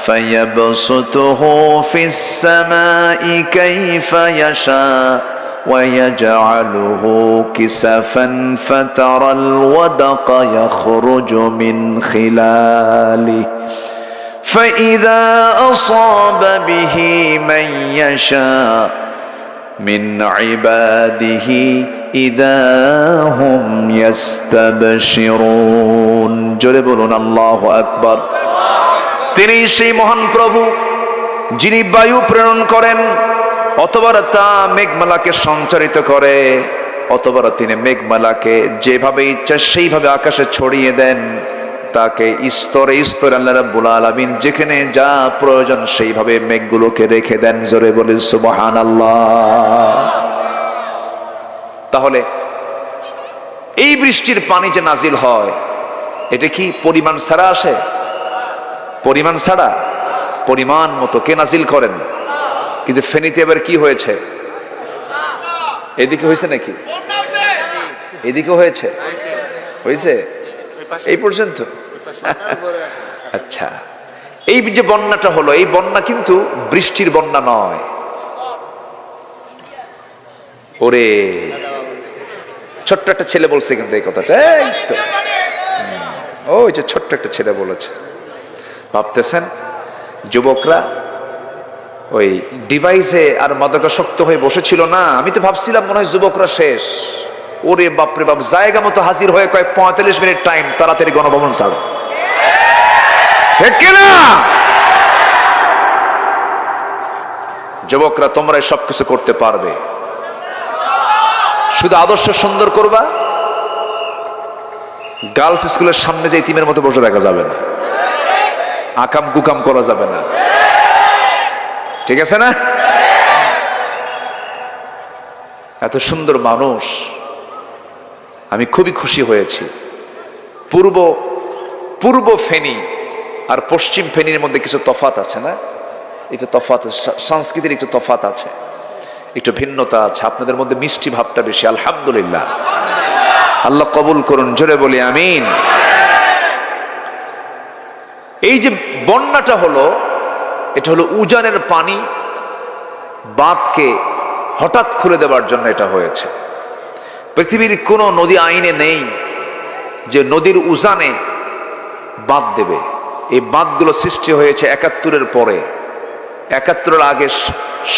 ফায়াবসুতুহু ফিস সামাই কাইফা ইয়াশা ويجعله كسفا فترى الودق يخرج من خلاله فإذا أصاب به من يشاء من عباده إذا هم يستبشرون জোরে বলুন আল্লাহু আকবার। তিনি সেই মহান প্রভু যিনি বায়ু প্রেরণ করেন, অথবা তা মেঘমালাকে সঞ্চারিত করে, অতবার তিনি মেঘমালাকে যেভাবে ইচ্ছা সেইভাবে আকাশে ছড়িয়ে দেন, তাকে স্তরে স্তরে আল্লাহ রাব্বুল আলামিন যেখানে যা প্রয়োজন সেইভাবে মেঘগুলোকে রেখে দেন। জোরে বলি সুবহানাল্লাহ। তাহলে এই বৃষ্টির পানি যে নাজিল হয়, এটা কি পরিমাণ ছাড়া আসে? পরিমাণ ছাড়া, পরিমাণ মতো কে নাজিল করেন। কিন্তু ফেনীতে এবার কি হয়েছে? এদিকে হয়েছে নাকি? এদিকে হয়েছে? হয়েছে এই পর্যন্ত? আচ্ছা, এই যে বন্যাটা হলো, এই বন্যা কিন্তু বৃষ্টির বন্যা নয়। ওরে ছোট্ট একটা ছেলে বলছে কিন্তু এই কথাটা, এই তো ওই যে ছোট্ট একটা ছেলে বলেছে। ভাবতেছেন যুবকরা ওই ডিভাইসে আর মাদকাসক্ত হয়ে বসেছিল না? আমি তো ভাবছিলাম মনে হয় যুবকরা শেষ। ওরে বাপরে বাপ, জায়গা মতো হাজির হয়ে কয় 45 মিনিট টাইম, তাড়াতাড়ি গণভবন ছাড়ো। ঠিক কিনা? যুবকরা তোমরা সবকিছু করতে পারবে, শুধু আদর্শ সুন্দর করবা। গার্লস স্কুলের সামনে যে ইতিমের মতো বসে দেখা যাবে না, আকাম কুকাম করা যাবে না, ঠিক আছে না? এত সুন্দর মানুষ, আমি খুবই খুশি হয়েছি। পূর্ব ফেনী আর পশ্চিম ফেনীর মধ্যে কিছু তফাত আছে না? একটু তফাত, সংস্কৃতির একটু তফাত আছে, একটু ভিন্নতা আছে। আপনাদের মধ্যে মিষ্টি ভাবটা বেশি, আলহামদুলিল্লাহ। আল্লাহ কবুল করুন, জোরে বলি আমিন। এই যে বন্যাটা হলো, এটা হলো উজানের পানি বাঁধকে হঠাৎ খুলে দেওয়ার জন্য এটা হয়েছে। পৃথিবীর কোন নদী আইনে নেই যে নদীর উজানে বাঁধ দেবে। এই বাঁধগুলো সৃষ্টি হয়েছে 71-এর পরে। 71-এর আগে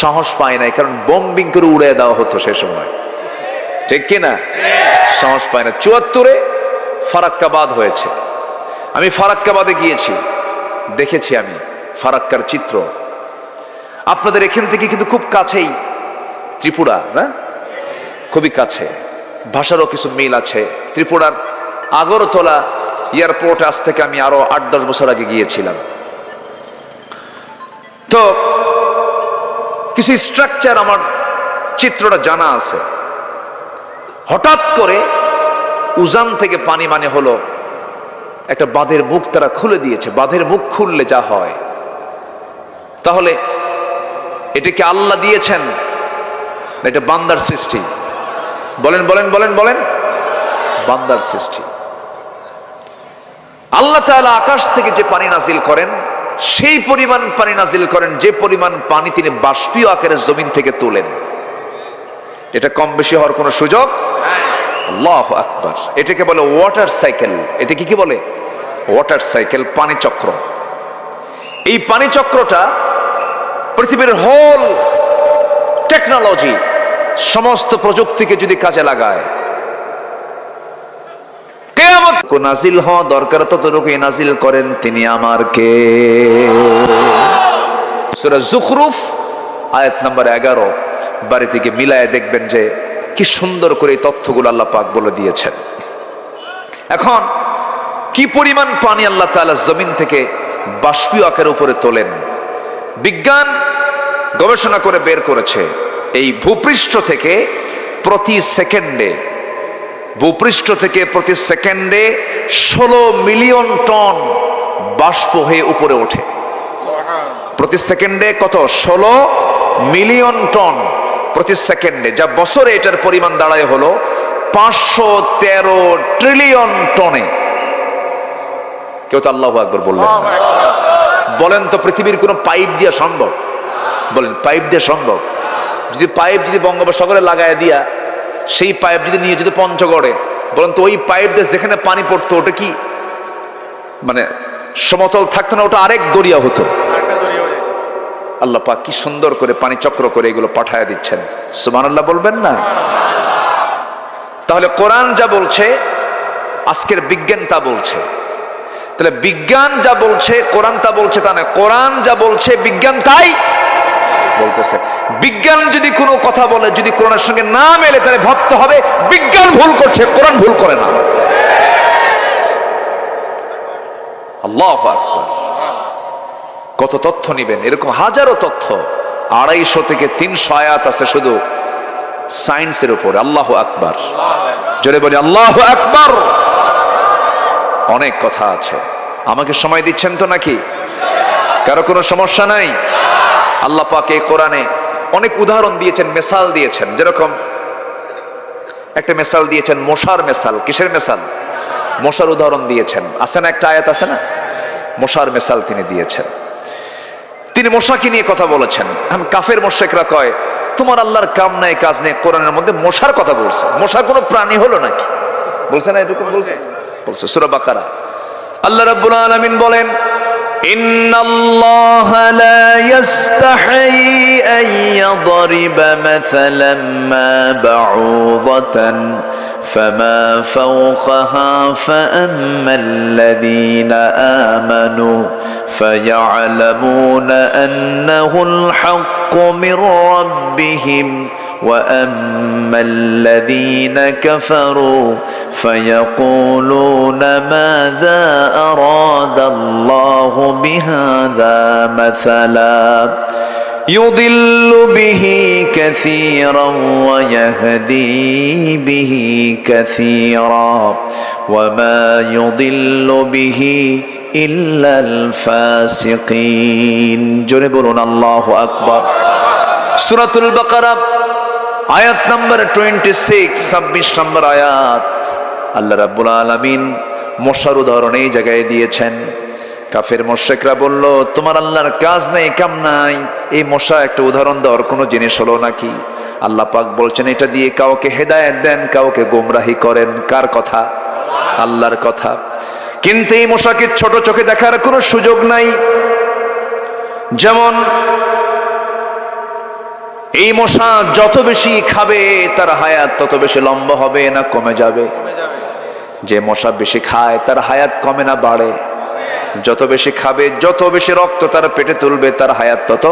সাহস পায় নাই, কারণ বোম্বিং করে উড়ে দেওয়া হতো সে সময়, ঠিক কিনা? সাহস পায় না। 74-এ ফারাক্কা বাঁধ হয়েছে। আমি ফারাক্কাবাদে গিয়েছি, দেখেছি আমি ফারাক্কার চিত্র। আপনাদের এখান থেকে কিন্তু খুব কাছেই ত্রিপুরা, না? খুবই কাছে, ভাষারও কিছু মিল আছে। ত্রিপুরার আগরতলা এয়ারপোর্ট আজ থেকে আমি আরো 8-10 বছর আগে গিয়েছিলাম। তো কিছু স্ট্রাকচার আমার চিত্রটা জানা আছে। হঠাৎ করে উজান থেকে পানি মানে হলো একটা বাঁধের মুখ তারা খুলে দিয়েছে। বাঁধের মুখ খুললে যা হয়, তাহলে এটা কি আল্লাহ দিয়েছেন না এটা বান্দার সৃষ্টি? বলেন বলেন বলেন বলেন। বান্দার সৃষ্টি। আল্লাহ তাআলা আকাশ থেকে যে পানি নাজিল করেন, সেই পরিমাণ পানি নাজিল করেন যে পরিমাণ পানি তিনি বাষ্পীয় আকারে জমিন থেকে তোলেন। এটা কম বেশি হওয়ার কোনো সুযোগ? আল্লাহু আকবার। এটাকে বলে ওয়াটার সাইকেল। এটা কি বলে? ওয়াটার সাইকেল, পানি চক্র। এই পানি চক্রটা পৃথিবীর হোল টেকনোলজি, সমস্ত প্রযুক্তিকে যদি কাজে লাগায়, কিয়ামত নাজিল হওয়া দরকার ততটুকুই নাজিল করেন তিনি আমার কে। সূরা যুখরুফ আয়াত নাম্বার 11 বাড়ি থেকে মিলায় দেখবেন যে কি সুন্দর করে এই তথ্যগুলো আল্লাহ পাক বলে দিয়েছেন। এখন কি পরিমাণ পানি আল্লাহ তাআলা জমিন থেকে বাষ্পীয় আকারের উপরে তোলেন, বিজ্ঞান গবেষণা করে বের করেছে। এই ভূপৃষ্ঠ থেকে প্রতি সেকেন্ডে 16 মিলিয়ন টন বাষ্প হয়ে উপরে ওঠে। প্রতি সেকেন্ডে কত? 16 মিলিয়ন টন প্রতি সেকেন্ডে, যা বছরে এটার পরিমাণ দাঁড়ায় হলো 513 ট্রিলিয়ন টনে। কেউ তো আল্লাহু আকবার বললেন না। বলেন তো পৃথিবীর কোন পাইপ দিয়ে সম্ভব? বলেন পাইপ দিয়ে সম্ভব? যদি পাইপ যদি বঙ্গোপসাগরে লাগায় দিয়া সেই পাইপ যদি নিয়ে যদি পঞ্চগড়ে, বলেন তো ওই পাইপ দিয়ে যেখানে পানি পড়তো ওটা কি মানে সমতল থাকতো না? ওটা আরেক দরিয়া হতো। আল্লাহ পাক কি সুন্দর করে পানি চক্র করে এগুলো পাঠায় দিচ্ছেন। সুবহানাল্লাহ বলবেন না? তাহলে কোরআন যা বলছে, আজকের বিজ্ঞান তা বলছে। তাহলে বিজ্ঞান যা বলছে কোরআন তা বলছে তা না, কোরআন যা বলছে বিজ্ঞান তাই বলতেছে বিজ্ঞান যদি কোনো কথা বলে, যদি কোরআনের সঙ্গে না মেলে, তাহলে ভাবতে হবে বিজ্ঞান ভুল করছে, কোরআন ভুল করে না। আল্লাহু আকবার। কত তথ্য নিবেন, এরকম হাজারো তথ্য, 250 থেকে 300 আয়াত আছে শুধু সায়েন্সের উপরে। আল্লাহু আকবার, জোরে বলি আল্লাহু আকবার। অনেক কথা আছে। আমাকে সময় দিচ্ছেন তো নাকি? কারো কোনো সমস্যা নাই? আল্লাহ পাক এই কোরআনে অনেক উদাহরণ দিয়েছেন, মেসাল দিয়েছেন। যেরকম একটা মেসাল দিয়েছেন মশার মেসাল। কিসের মেসাল? মশার উদাহরণ দিয়েছেন। আছে না একটা আয়াত আছে না, মশার মেসাল তিনি দিয়েছেন। তিনি মশাকে নিয়ে কথা বলেছেন। এখন কাফের মুশরিকরা কয় তোমার আল্লাহর কাম নাই কাজ নেই, কোরআনের মধ্যে মশার কথা বলছে। মশা কোনো প্রাণী হলো নাকি? বলছে না এরকম? বলছে সূরা বাকারা। আল্লাহ রাব্বুল আলামিন বলেন ইন্নাল্লাহা লা ইস্তাহি আন ইয়াদরিবা মাসালাম মা বাউদাতান ফামা ফাওকাহা فأما الذين آمنوا فيعلمون أنه الحق من ربهم وأما الذين كفروا فيقولون ماذا أراد الله بهذا مثلا يضل به كثيرا ويهدي به كثيرا وما يضل به إلا الفاسقين جنبون الله أكبر সূরাতুল বাকারা আয়াত নাম্বার 26, 26 নম্বর আয়াত। আল্লাহ রাব্বুল আলামিন মশার উদাহরণ এই জায়গায় দিয়েছেন। কাফের মুশরিকরা বলল তোমার আল্লাহর কাজ নাই কাম নাই, এই মশা একটা উদাহরণ দেওয়ার কোনো জিনিস হলো নাকি? আল্লাহ পাক বলছেন এটা দিয়ে কাউকে হেদায়েত দেন, কাউকে গোমরাহি করেন। কার কথা? আল্লাহর কথা। কিন্তু এই মশাকে ছোট চোখে দেখার কোনো সুযোগ নাই। যেমন এই মশা যত বেশি খাবে তার হায়াত তত বেশি লম্বা হবে না কমে যাবে? যে মশা বেশি খায় তার হায়াত কমে না বাড়ে? যত বেশি খাবে, যত বেশি রক্ত তার পেটে তুলবে, তার হায়াত তত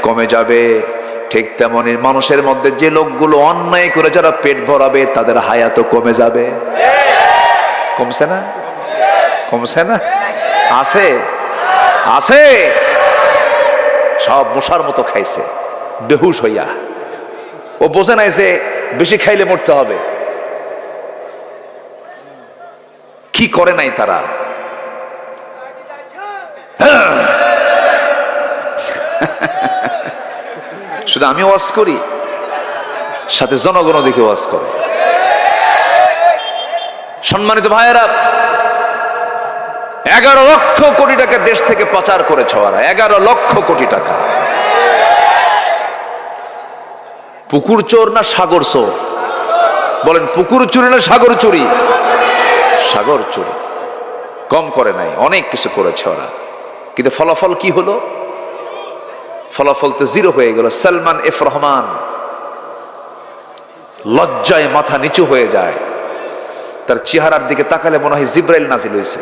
কমে যাবে। ঠিক তেমনি মানুষের মধ্যে যে লোকগুলো অন্যায় করে যারা পেট ভরাবে তাদের হায়াতও কমে যাবে। কমছে না? কমছে না? আছে আছে। সব মশার মতো খাইছে বেহুশ হইয়া। ও বোঝে নাই যে বেশি খাইলে মরতে হবে। কি করে নাই তারা? শুধু আমি ওয়াজ করি, সাথে জনগণ দেখে ওয়াজ করে। সম্মানিত ভাইয়েরা, 11 লক্ষ কোটি টাকা দেশ থেকে পাচার করেছে ওরা। 11 লক্ষ কোটি টাকা। পুকুর চোর না সাগর চোর? বলেন পুকুর চুরি না সাগর চুরি? সাগর চুরি। কম করে নাই, অনেক কিছু করেছে ওরা। কিন্তু ফলাফল কি হলো? ফলাফল তো জিরো হয়ে গেল। সালমান এফ রহমান লজ্জায় মাথা নিচু হয়ে যায়। তার চেহারার দিকে তাকালে মনে হয় জিব্রাইল নাজিল হয়েছে।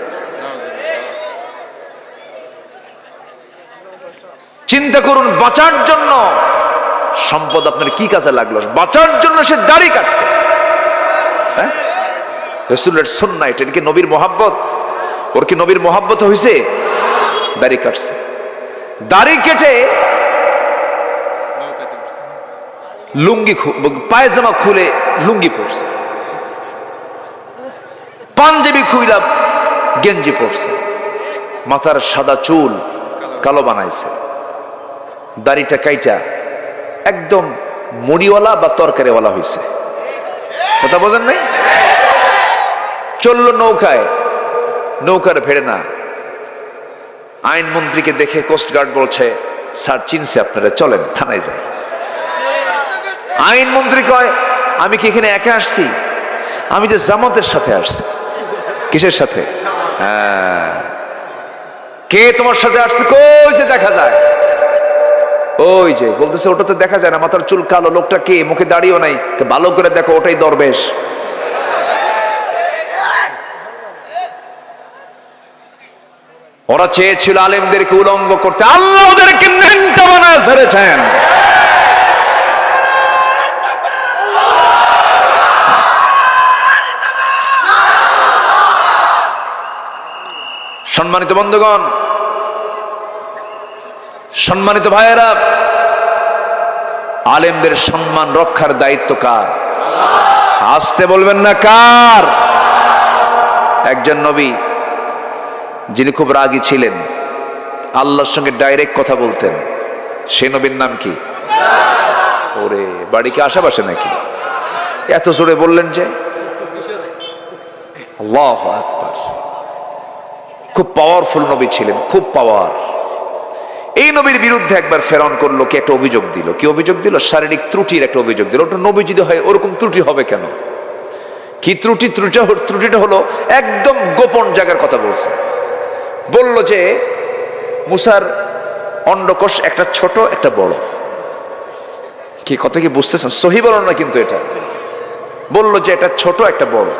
চিন্তা করুন, বাঁচার জন্য সম্পদ আপনার কি কাজে লাগলো? বাঁচার জন্য সে দাড়ি কাটছে। হ্যাঁ, রাসূলের সুন্নাহ, এটা কি নবীর মোহাব্বত? ওর কি নবীর মোহাব্বত হয়েছে? দাড়ি কাটছে। দাড়ি কেটে লুঙ্গি, পায়জামা খুলে লুঙ্গি পরছে, পাঞ্জাবি খুইলা গেঞ্জি পরছে, মাথার সাদা চুল কালো বানাইছে, দাড়িটা কাইটা একদম মুড়িওয়ালা বা তরকারিওয়ালা হয়েছে। কথা বোঝেন নাই? চললো নৌকায়, নৌকার ভেড়ে না। আইনমন্ত্রীকে দেখে কোস্টগার্ড বলছে স্যার চিনছে আপনারা, চলেন থানায় যাই। আইনমন্ত্রী কয় আমি কি এখানে একা আসছি? আমি যে জামাতের সাথে আসছি। কিসের সাথে? হ্যাঁ। কে তোমার সাথে আসছে? কই যে দেখা যায়? ওই যে বলতেছে ওটা তো দেখা যায় না, মাথার চুল কালো। লোকটা কে? মুখে দাড়িও নাই। ভালো করে দেখো, ওটাই দরবেশ। ওরা চেয়েছিল আলেমদেরকে উলঙ্গ করতে, আল্লাহ ওদেরকে ন্যাংটা বানায় ছেড়েছেন। সম্মানিত বন্ধুগণ, সম্মানিত ভাইয়েরা, আলেমদের সম্মান রক্ষার দায়িত্ব কার? আসতে বলবেন না কার? একজন নবী যিনি খুব রাগী ছিলেন, আল্লাহর সঙ্গে ডাইরেক্ট কথা বলতেন, সেই নবীর নাম কি? ওরে বাড়ি কি আশেপাশে নাকি? এত জোরে বললেন যে? আল্লাহু আকবার। খুব পাওয়ারফুল নবী ছিলেন, খুব পাওয়ার। এই নবীর বিরুদ্ধে একবার ফেরাউন করলো কি, একটা অভিযোগ দিল। কি অভিযোগ দিল? শারীরিক ত্রুটির একটা অভিযোগ দিল। ওটা নবী যদি হয় ওরকম ত্রুটি হবে কেন? কি ত্রুটি? ত্রুটিটা হলো একদম গোপন জায়গার কথা বলছে। বলল যে মুসার অন্ডকোষ একটা ছোট একটা বড়। কি কথা কি বুঝতেছেন? সহি বলো না কিন্তু এটা। বলল যে এটা ছোট একটা বড়।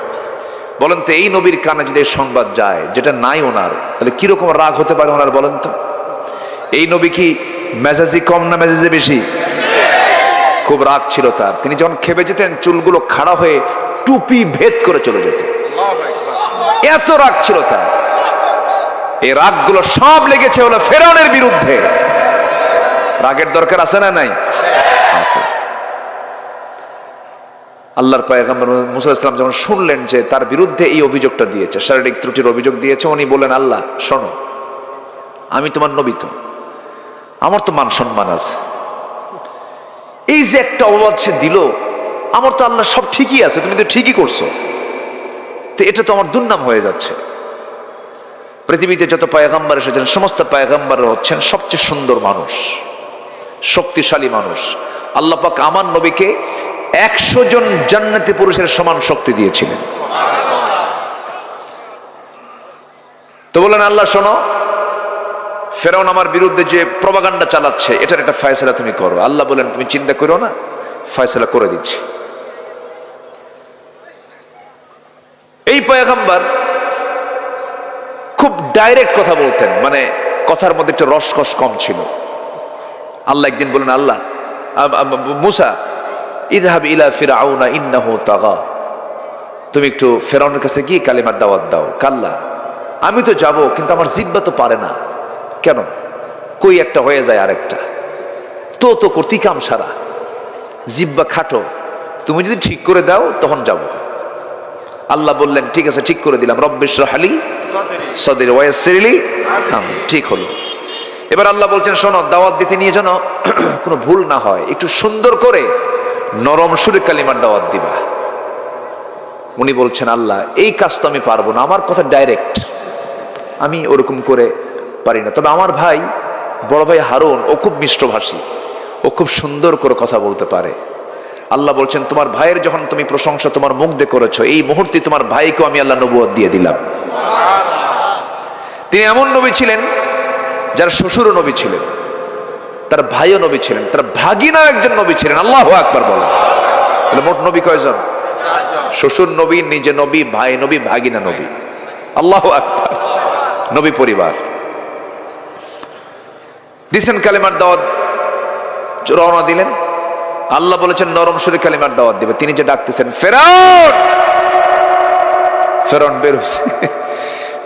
বলেন তো এই নবীর কানে যদি এই সংবাদ যায় যেটা নাই ওনার, তাহলে কিরকম রাগ হতে পারে ওনার? বলেন তো। এই নবী কি মেজাজি কম না মেজাজি বেশি? খুব রাগ ছিল তার। তিনি যখন খেপে যেতেন চুলগুলো খাড়া হয়ে টুপি ভেদ করে চলে যেত, এত রাগ ছিল তার। এই রাগগুলো সব লেগেছে হলো ফেরাউনের বিরুদ্ধে। রাগের দরকার আছে না নাই? আছে। আল্লাহর পয়গম্বর মুসা ইসলাম যখন শুনলেন যে তার বিরুদ্ধে এই অভিযোগটা দিয়েছে, শারীরিক ত্রুটির অভিযোগ দিয়েছে, উনি বললেন, আল্লাহ শোনো, আমি তোমার নবী, তো আমার তো মান সম্মান আছে। এই যে একটা অপবাদ সে দিল, আমার তো আল্লাহ সব ঠিকই আছে, তুমি তো ঠিকই করছো, তো এটা তো আমার দুর্নাম হয়ে যাচ্ছে। পৃথিবীতে যত পয়গম্বর এসেছেন সমস্ত পয়গম্বররা হচ্ছেন সবচেয়ে সুন্দর মানুষ, শক্তিশালী মানুষ। আল্লাহ পাক আমার নবীকে 100 জন জান্নাতি পুরুষের সমান শক্তি দিয়েছিলেন। তো বললেন, আল্লাহ শোনো, ফেরাউন আমার বিরুদ্ধে যে প্রপাগান্ডা চালাচ্ছে এটার একটা ফয়সালা তুমি করো। আল্লাহ বলেন, তুমি চিন্তা করো না, ফয়সালা করে দিচ্ছি। এই পয়গম্বর খুব ডাইরেক্ট কথা বলতেন, মানে কথার মধ্যে একটা রসকস কম ছিল। আল্লাহ একদিন বলেন, আল্লাহ মুসা ইযহাব ইলা ফিরআউনা ইন্নাহু তাগা, তুমি একটু ফেরাউনের কাছে গিয়ে কালিমার দাওয়াত দাও। কাল্লা, আমি তো যাব, কিন্তু আমার জিহ্বা তো পারে না। কেন? কই একটা হয়ে যায় আরেকটা, তো করতেই কাম সারা, জিহ্বা খাটো, তুমি যদি ঠিক করে দাও তখন যাব। আল্লাহ বললেন, ঠিক আছে, ঠিক করে দিলাম। রব্বি ইশরাহ লি সাদরি ওয়া ইয়াসসির লি আমরি। ঠিক হলো। এবার আল্লাহ বলছেন, শোনো, দাওয়াত দিতে নিয়ে যেন কোনো ভুল না হয়, একটু সুন্দর করে নরম সুরে কালিমার দাওয়াত দিবা। উনি বলছেন, আল্লাহ এই কাজ তো আমি পারবো না, আমার কথা ডাইরেক্ট, আমি ওরকম করে পারি না। তবে আমার ভাই, বড় ভাই হারুন, ও খুব মিষ্টভাষী, ও খুব সুন্দর করে কথা বলতে পারে। আল্লাহ বলছেন, তোমার ভাইয়ের যখন তুমি প্রশংসা তোমার মুখ দিয়ে করেছো, এই মুহূর্তে তোমার ভাইকেও আমি আল্লাহ নবুয়ত দিয়ে দিলাম। তিনি এমন নবী ছিলেন যার শ্বশুরও নবী ছিলেন, তার ভাইও নবী ছিলেন, তার ভাগিনা একজন নবী ছিলেন। আল্লাহু আকবার বলেন। মোট নবী কয়জন? শ্বশুর নবী, নিজে নবী, ভাই নবী, ভাগিনা নবী। আল্লাহু আকবার। নবী পরিবার দিছেন, কালিমার দাওয়াত রওনা দিলেন। আল্লাহ বলেছেন নরম সুরে কালিমার দাওয়াত দিবে। তিনি যে ডাকতেছেন, ফেরাউন, ফেরাউন বের হয়েছে।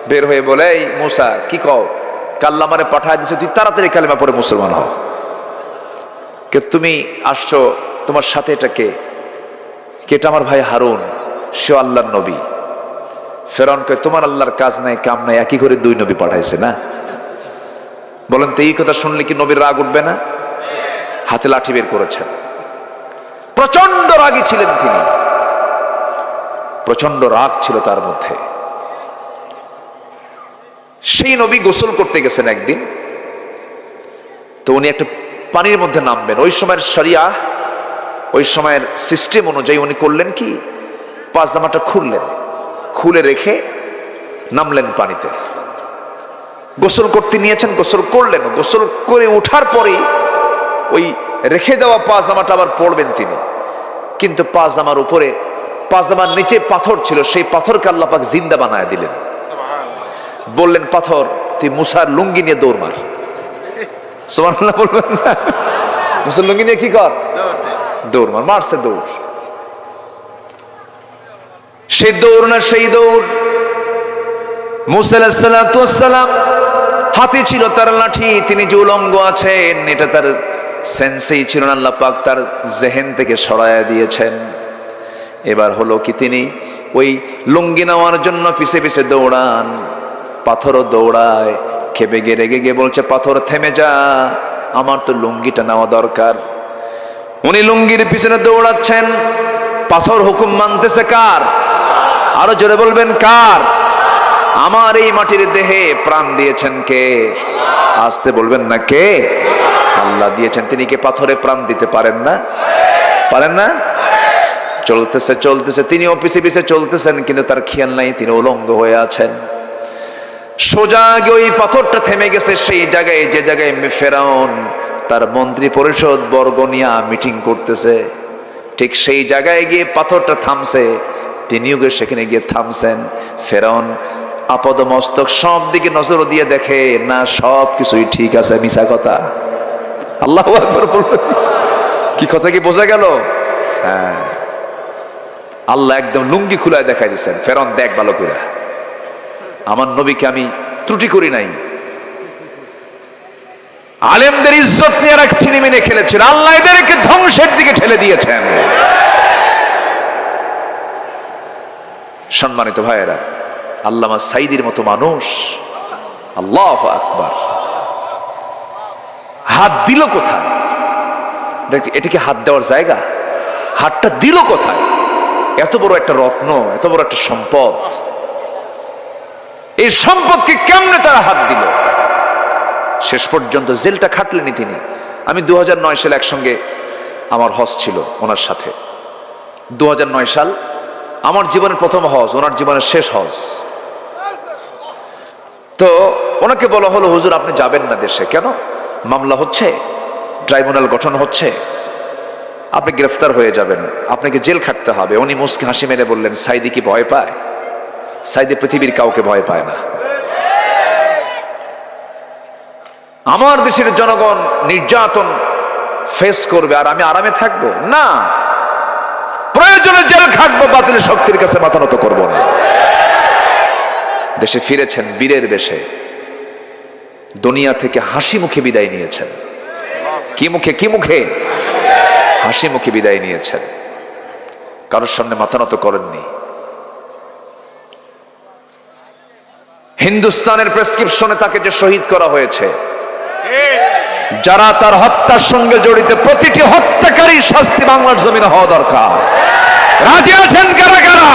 বের হয়ে বলে, এই মুসা কি কও? আল্লাহ আমারে পাঠায় দিছে, তুই তাড়াতাড়ি কালিমা পড়ে মুসলমান হও। কে তুমি আসছো? তোমার সাথে এটা কে? এটা আমার ভাই হারুন, সে আল্লাহর নবী। ফেরাউন কয়, তোমার আল্লাহর কাজ নাই কাম নাই, একই করে দুই নবী পাঠাইছে না? বলেন তো এই কথা শুনলে কি নবীর রাগ উঠবে না? হাতে লাঠি বের করেছেন। প্রচন্ড রাগী ছিলেন তিনি, প্রচন্ড রাগ ছিল তার মধ্যে। সেই নবী গোসল করতে গেছেন একদিন, তো উনি একটা পানির মধ্যে নামবেন। ওই সময়ের শরিয়া, ওই সময়ের সিস্টেম অনুযায়ী উনি করলেন কি, পায়জামাটা খুললেন, খুলে রেখে নামলেন পানিতে। গোসল করতে নিয়েছেন, গোসল করলেন। গোসল করে ওঠার পরে ওই রেখে দেওয়া পায়জামাটা আবার পড়বেন তিনি, কিন্তু পায়জামার উপরে, পায়জামার নিচে পাথর ছিল, সেই পাথরকে আল্লাহ পাক জিন্দা বানায় দিলেন। বললেন, পাথর তুই মুসার লুঙ্গি নিয়ে দৌড় মার। সুবহানাল্লাহ বলবেন না? মুসার লুঙ্গি নিয়ে কি কর? দৌড় মার। মারছে দৌড়। সেই দৌড় না সেই দৌড়। মুসা আলাইহিস সালাতু ওয়াস সালাম হাতে ছিল তার লাঠি, তিনি যে উলঙ্গ আছেন এটা তার সেন্সেই ছিল না, আল্লাহ পাক তার জেহেন থেকে সরায়া দিয়েছেন। এবার হলো কি, তিনি ওই লুঙ্গি নেওয়ার জন্য পিছে পিছে দৌড়ান, পাথরও দৌড়ায়, খেপে গিয়ে রেগে গিয়ে বলছে, পাথর থেমে যা, আমার তো লুঙ্গিটা নেওয়া দরকার। উনি লুঙ্গির পিছনে দৌড়াচ্ছেন, পাথর হুকুম মানতেছে কার? আরো জোরে বলবেন কার? আমার এই মাটির দেহে প্রাণ দিয়েছেন কে? আসতে বলবেন না কে? আল্লাহ দিয়েছেন। তিনি কি পাথরে প্রাণ দিতে পারেন না? পারেন না? চলতেছে চলতেছে, তিনিও পিছে পিছে চলতেছেন, কিন্তু তার খেয়াল নাই তিনি উলঙ্গ হয়ে আছেন। সোজা গিয়ে ওই পাথরটা থেমে গেছে সেই জায়গায়, যে জায়গায় ফেরাউন তার মন্ত্রী পরিষদ বর্গ নিয়ে মিটিং করতেছে। ঠিক সেই জায়গায় গিয়ে পাথরটা থামছে, তিনিও গিয়ে সেখানে গিয়ে থামছেন। ফেরাউন আপদমস্তক সব দিকে নজর দিয়ে দেখে না, সব কিছুই ঠিক আছে, মিছা কথা। আল্লাহু আকবার বলবেন। কি কথা কি বোঝা গেল? হ্যাঁ, আল্লাহ একদম লুঙ্গি খুলায় দেখাই দিচ্ছেন, ফেরাউন দেখ ভালো করে, আমার নবীকে আমি ত্রুটি করি নাই। আলেমদের ইজ্জত নিয়ে রাখ ছিনিমিনে খেলেছিল, আল্লাহ এদেরকে ধ্বংসের দিকে ঠেলে দিয়েছেন। সম্মানিত ভাইয়েরা, আল্লামা সাইদির মতো মানুষ, আল্লাহু আকবার, হাত দিল কোথায়? এটা কি হাত দেওয়ার জায়গা? হাতটা দিল কোথায়? এত বড় একটা রত্ন, এত বড় একটা সম্পদ, এই সম্পদকে কেমনে তারা হাত দিল? শেষ পর্যন্ত জেলটা খাটলেনি তিনি। আমি 2009 সালে একসঙ্গে আমার হজ ছিল ওনার সাথে। 2009 সাল আমার জীবনের প্রথম হজ, ওনার জীবনের শেষ হজ। তো ওনাকে বলা হলো, হুজুর আপনি যাবেন না দেশে। কেন? মামলা হচ্ছে, ট্রাইব্যুনাল গঠন হচ্ছে, আপনি গ্রেফতার হয়ে যাবেন, আপনাকে জেল খাটতে হবে। উনি মুস্কি হাসি মেরে বললেন, সাইদি কি ভয় পায়? সাইদি পৃথিবীর কাউকে ভয় পায় না। আমার দেশের জনগণ নির্যাতন ফেস করবে আর আমি আরামে থাকবো না, প্রয়োজনে জেল খাটবো, বাতিল শক্তির কাছে মাথা নত করবো না। দেশে ফিরেছেন বীরের বেশে, দুনিয়া থেকে হাসি মুখে বিদায় নিয়েছেন। কি মুখে? কি মুখে? হাসি মুখে বিদায় নিয়েছেন, কারোর সামনে মাথা নত করেননি। হিন্দুস্তানের প্রেসক্রিপশনে তাকে যে শহীদ করা হয়েছে, যারা তার হত্যার সঙ্গে জড়িত, প্রতিটি হত্যাকারী শাস্তি বাংলার জমিনে হওয়া দরকার। রাজি আছেন কারা কারা?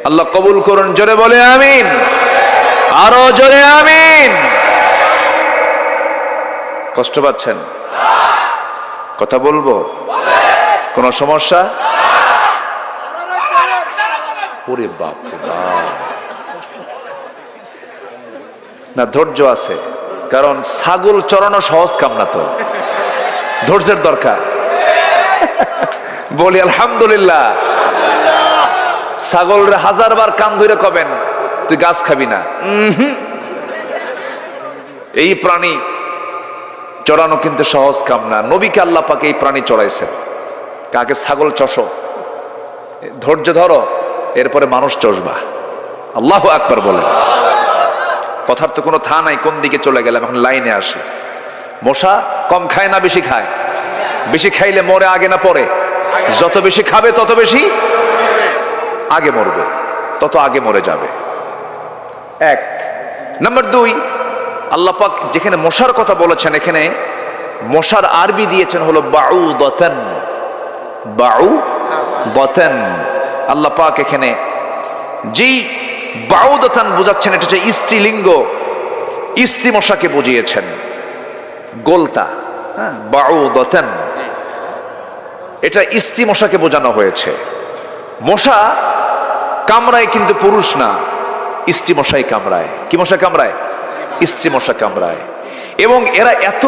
আল্লাহ কবুল করুন, জোরে বলে আমিন, আরো জোরে আমিন। কষ্ট পাচ্ছেন? কথা বলবো? কোন সমস্যা? ওরে বাপ রে বাপ, না ধৈর্য আছে, কারণ ছাগল চড়ানো সহজ কাম না, তো ধৈর্যের দরকার। বলি আলহামদুলিল্লাহ। ছাগলরে 1000 বার কান ধরে কবেন তুই গাছ খাবি না, এই প্রাণী চড়ানো কিন্তু সহজ কাম না। নবীকে আল্লাহ পাক এই প্রাণী চড়াইছেন। কাকে? ছাগল চষো, ধৈর্য ধরো, এরপরে মানুষ চষবা। আল্লাহু আকবার বলে। কথার তো কোনো থা নাই, কোন দিকে চলে গেলাম, এখন লাইনে আসে। মশা কম খায় না বেশি খায়? বেশি খাইলে মরে আগে না পরে? যত বেশি খাবে তত বেশি আগে মরবে, তত আগে মরে যাবে। এক নাম্বার 2, আল্লাহ পাক যেখানে মশার কথা বলেছেন, এখানে মশার আরবি দিয়েছেন হলো বাউদাতান। বাউদাতান আল্লাহ পাক এখানে যেই বাউদাতান বোঝাচ্ছেন, এটা হচ্ছে স্ত্রীলিঙ্গ, স্ত্রী মশাকে বুঝিয়েছেন, গোলতা। হ্যাঁ, বাউদাতান, এটা স্ত্রী মশাকে বোঝানো হয়েছে। মশা কামড়ায় কিন্তু পুরুষ না, স্ত্রী মশাই কামড়ায়। কি মশা কামড়ায়? স্ত্রী মশা কামড়ায়। এবং এরা এত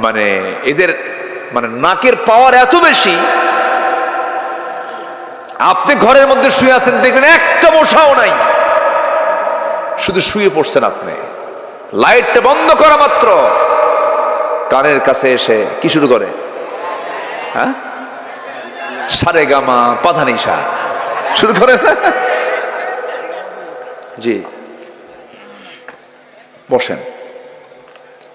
মানে এদের মানে নাকের পাওয়ার এত বেশি, আপনি ঘরের মধ্যে শুয়ে আছেন, দেখবেন একটা মশাও নাই, শুধু শুয়ে পড়ছেন আপনি, লাইটটা বন্ধ করা মাত্র কানের কাছে এসে কি শুরু করে? হ্যাঁ, সারে গামা পাধানিসা শুরু করে না? জি, বসেন।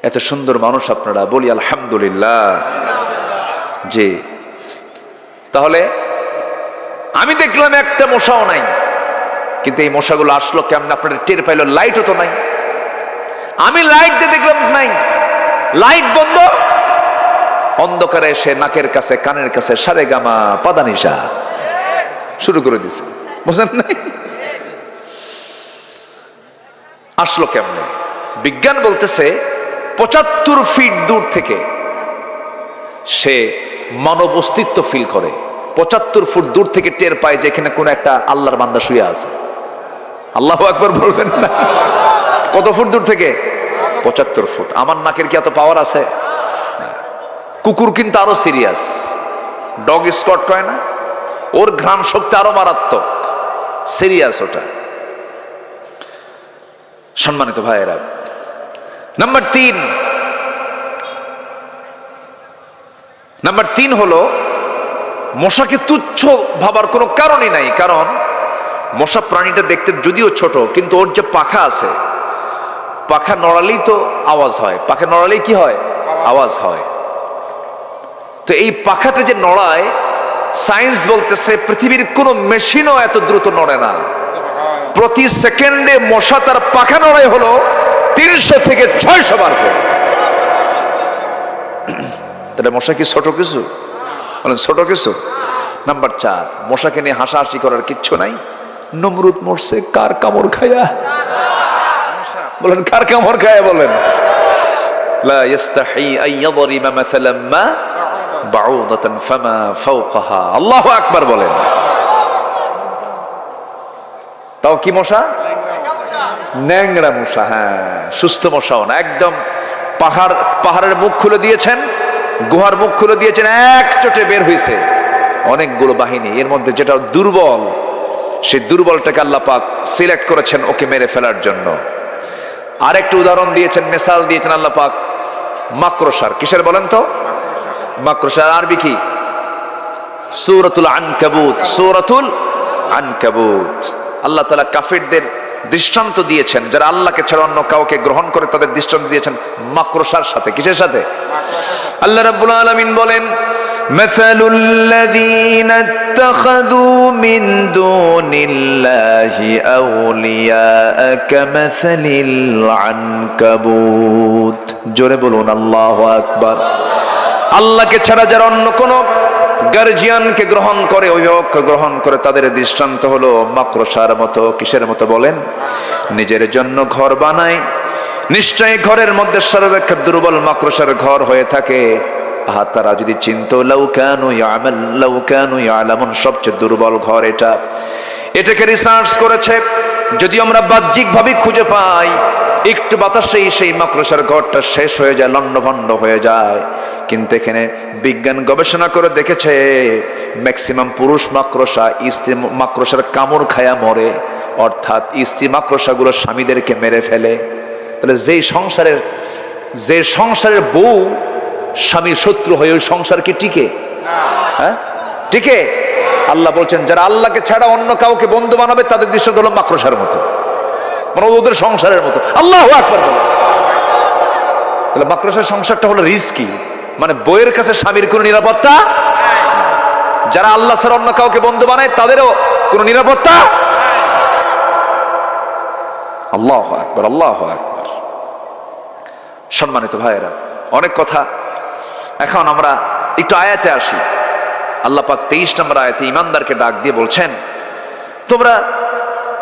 এত সুন্দর মানুষ আপনারা, বলি আলহামদুলিল্লাহ। জি, তাহলে আমি দেখলাম একটা মশাও নাই, কিন্তু এই মশাগুলো আসলো কেমন আপনারা টের পাইল? লাইটও তো নাই। আমি লাইট দিয়ে দেখলাম নাই, লাইট বন্ধ, অন্ধকারে এসে নাকের কাছে কানের কাছে সারে গামা পাদানিসা শুরু করে দিছে। বুঝলেন নাই? আসলো কেমনে? বিজ্ঞান বলতেছে 75 ফিট দূর থেকে সে মানব অস্তিত্ব ফিল করে। 75 ফুট দূর থেকে টের পায় যে এখানে কোন একটা আল্লাহর বান্দা শুয়ে আছে। আল্লাহু আকবার বলবেন না? কত ফুট দূর থেকে? 75 ফুট। আমার নাকের কি এত পাওয়ার আছে? কুকুর কিন্তু আরো সিরিয়াস, ডগ স্কট কয় না, ওর ঘ্রাণ শক্তি আরো মারাত্মক, সিরিয়াস ওটা। সম্মানিত ভাইয়েরা, নাম্বার 3 হলো মশাকে তুচ্ছ ভাবার কোনো কারণই নাই। কারণ মশা প্রাণীটা দেখতে যদিও ছোট, কিন্তু ওর যে পাখা আছে, পাখা নড়ালেই তো আওয়াজ হয়। পাখা নড়ালেই কি হয়? আওয়াজ হয়। তো এই পাখাটা যে নড়ায়, সায়েন্স বলতেছে পৃথিবীর কোনো মেশিনও এত দ্রুত নড়ে না। প্রতি সেকেন্ডে মশা তার পাখা নড়ায় হলো 300 থেকে 600 বার করে। তাহলে মশা কি ছোট কিছু? বলেন ছোট কিছু? নাম্বার 4, মশাকে নিয়ে হাসাহাসি করার কিচ্ছু নাই। নমরুদ মরছে কার কামড় খায়া? বলেন কার কামড় খায়া? বলেন লা ইস্তাহি আন ইয়াদরিবা মাসালাম মা বাউদাতান ফামা ফাওকাহা। আল্লাহু আকবার বলেন। তাও কি মশা? ন্যাংরা মশা। হ্যাঁ, সুস্থ মশাও না, একদম পাহাড়ের মুখ খুলে দিয়েছেন, গুহার মুখ খুলে দিয়েছেন, এক চোটে বের হয়েছে অনেকগুলো বাহিনী। এর মধ্যে যেটা দুর্বল, সেই দুর্বলটাকে আল্লাহ পাক সিলেক্ট করেছেন ওকে মেরে ফেলার জন্য। আরেকটা উদাহরণ দিয়েছেন, মিসাল দিয়েছেন আল্লাহ পাক মাকড়সার। কিসের বলেন তো? মাকড়সার আরবি কি? সূরাতুল আনকাবুত। সূরাতুল আনকাবুত। আল্লাহ তাআলা কাফিরদের দৃষ্টান্ত দিয়েছেন, যারা আল্লাহকে ছাড়া অন্য কাউকে গ্রহণ করে তাদের দৃষ্টান্ত দিয়েছেন মাকড়সার সাথে। কিসের সাথে? আল্লাহ রাব্বুল আলামিন বলেন, মাসালুল লাযীনা ইত্তাখাযু মিন দুনিল্লাহি আউলিয়া কামাসালিল আনকাবুত। জোরে বলুন আল্লাহু আকবার। আল্লাহকে ছাড়া যারা অন্য কোন গার্জিয়ানকে গ্রহণ করে, অভিভাবককে গ্রহণ করে, তাদের দৃষ্টান্ত হলো মাকড়সার মতো। কিসের মতো বলেন? নিজের জন্য ঘর বানায়, নিশ্চয়ই ঘরের মধ্যে সর্বাপেক্ষা দুর্বল মাকড়সার ঘর হয়ে থাকে। আহা, তারা যদি চিনতো, লাউ কানু ইয়ালামুন, সবচেয়ে দুর্বল ঘর এটা। এটাকে রিসার্চ করেছে, যদি আমরা বাহ্যিক ভাবে খুঁজে পাই, একটু বাতাসেই সেই মাকড়সার ঘরটা শেষ হয়ে যায়, লণ্ডভণ্ড হয়ে যায়। কিন্তু এখানে বিজ্ঞান গবেষণা করে দেখেছে ম্যাক্সিমাম পুরুষ মাকড়সা স্ত্রী মাকড়সার কামড় খায়া মরে, অর্থাৎ স্ত্রী মাকড়সাগুলো স্বামীদেরকে মেরে ফেলে। তাহলে যে সংসারের বউ স্বামীর শত্রু হয়ে, ওই সংসার কি টিকে? হ্যাঁ, টিকে? আল্লাহ বলছেন যারা আল্লাহকে ছাড়া অন্য কাউকে বন্ধু বানাবে তাদের দৃষ্টান্ত হলো মাকড়সার মতো, মানে ওদের সংসারের মতো। আল্লাহু আকবার বলে। তাহলে মাকড়সার সংসারটা হলো রিস্কি, মানে বইয়ের কাছে স্বামীর কোনো নিরাপত্তা। যারা আল্লাহ ছাড়া অন্য কাউকে বন্ধু বানায় তাদেরও কোনো নিরাপত্তা। আল্লাহু আকবার, আল্লাহু আকবার। সম্মানিত ভাইয়েরা, অনেক কথা, এখন আমরা একটু আয়াতে আসি। আল্লাহ পাক 23 নম্বর আয়াতে ইমানদারকে ডাক দিয়ে বলছেন, তোমরা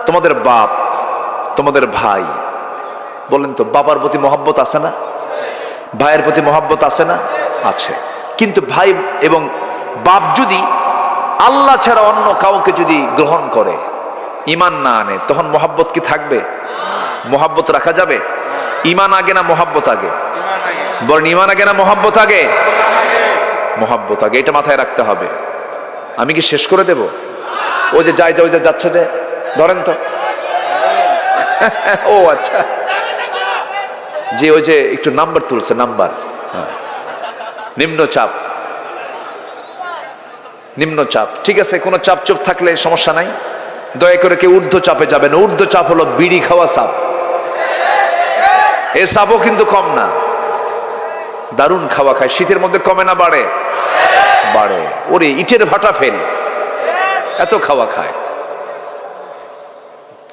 তোমাদের বাপ, তোমাদের ভাই, বলেন তো বাবার প্রতি মহব্বত আছে না? ভাইয়ের প্রতি মহব্বত আছে না? আছে। কিন্তু ভাই এবং বাপ যদি আল্লাহ ছাড়া অন্য কাউকে যদি গ্রহণ করে, ঈমান না আনে, তখন মহাব্বত কি থাকবে? মহাব্বত রাখা যাবে? ঈমান আগে না মহাব্বত আগে? বলেন ঈমান আগে না মহাব্বত আগে? মহাব্বত আগে, এটা মাথায় রাখতে হবে। আমি কি শেষ করে দেব? ওই যে যাচ্ছে যে, ধরেন তো। ও আচ্ছা, যে ওই যে একটু নাম্বার তুলছে, নাম্বার নিম্নচাপ, ঠিক আছে, কোনো চাপ চুপ থাকলে সমস্যা নাই, দয়া করে কেউ ঊর্ধ্ব চাপে যাবেন। ঊর্ধ্ব চাপ হলো বিড়ি খাওয়া চাপ। এই চাপও কিন্তু কম না, দারুণ খাওয়া খায়। শীতের মধ্যে কমে না বাড়ে? বাড়ে। ওরে ইটের ভাটা ফেল, এত খাওয়া খায়,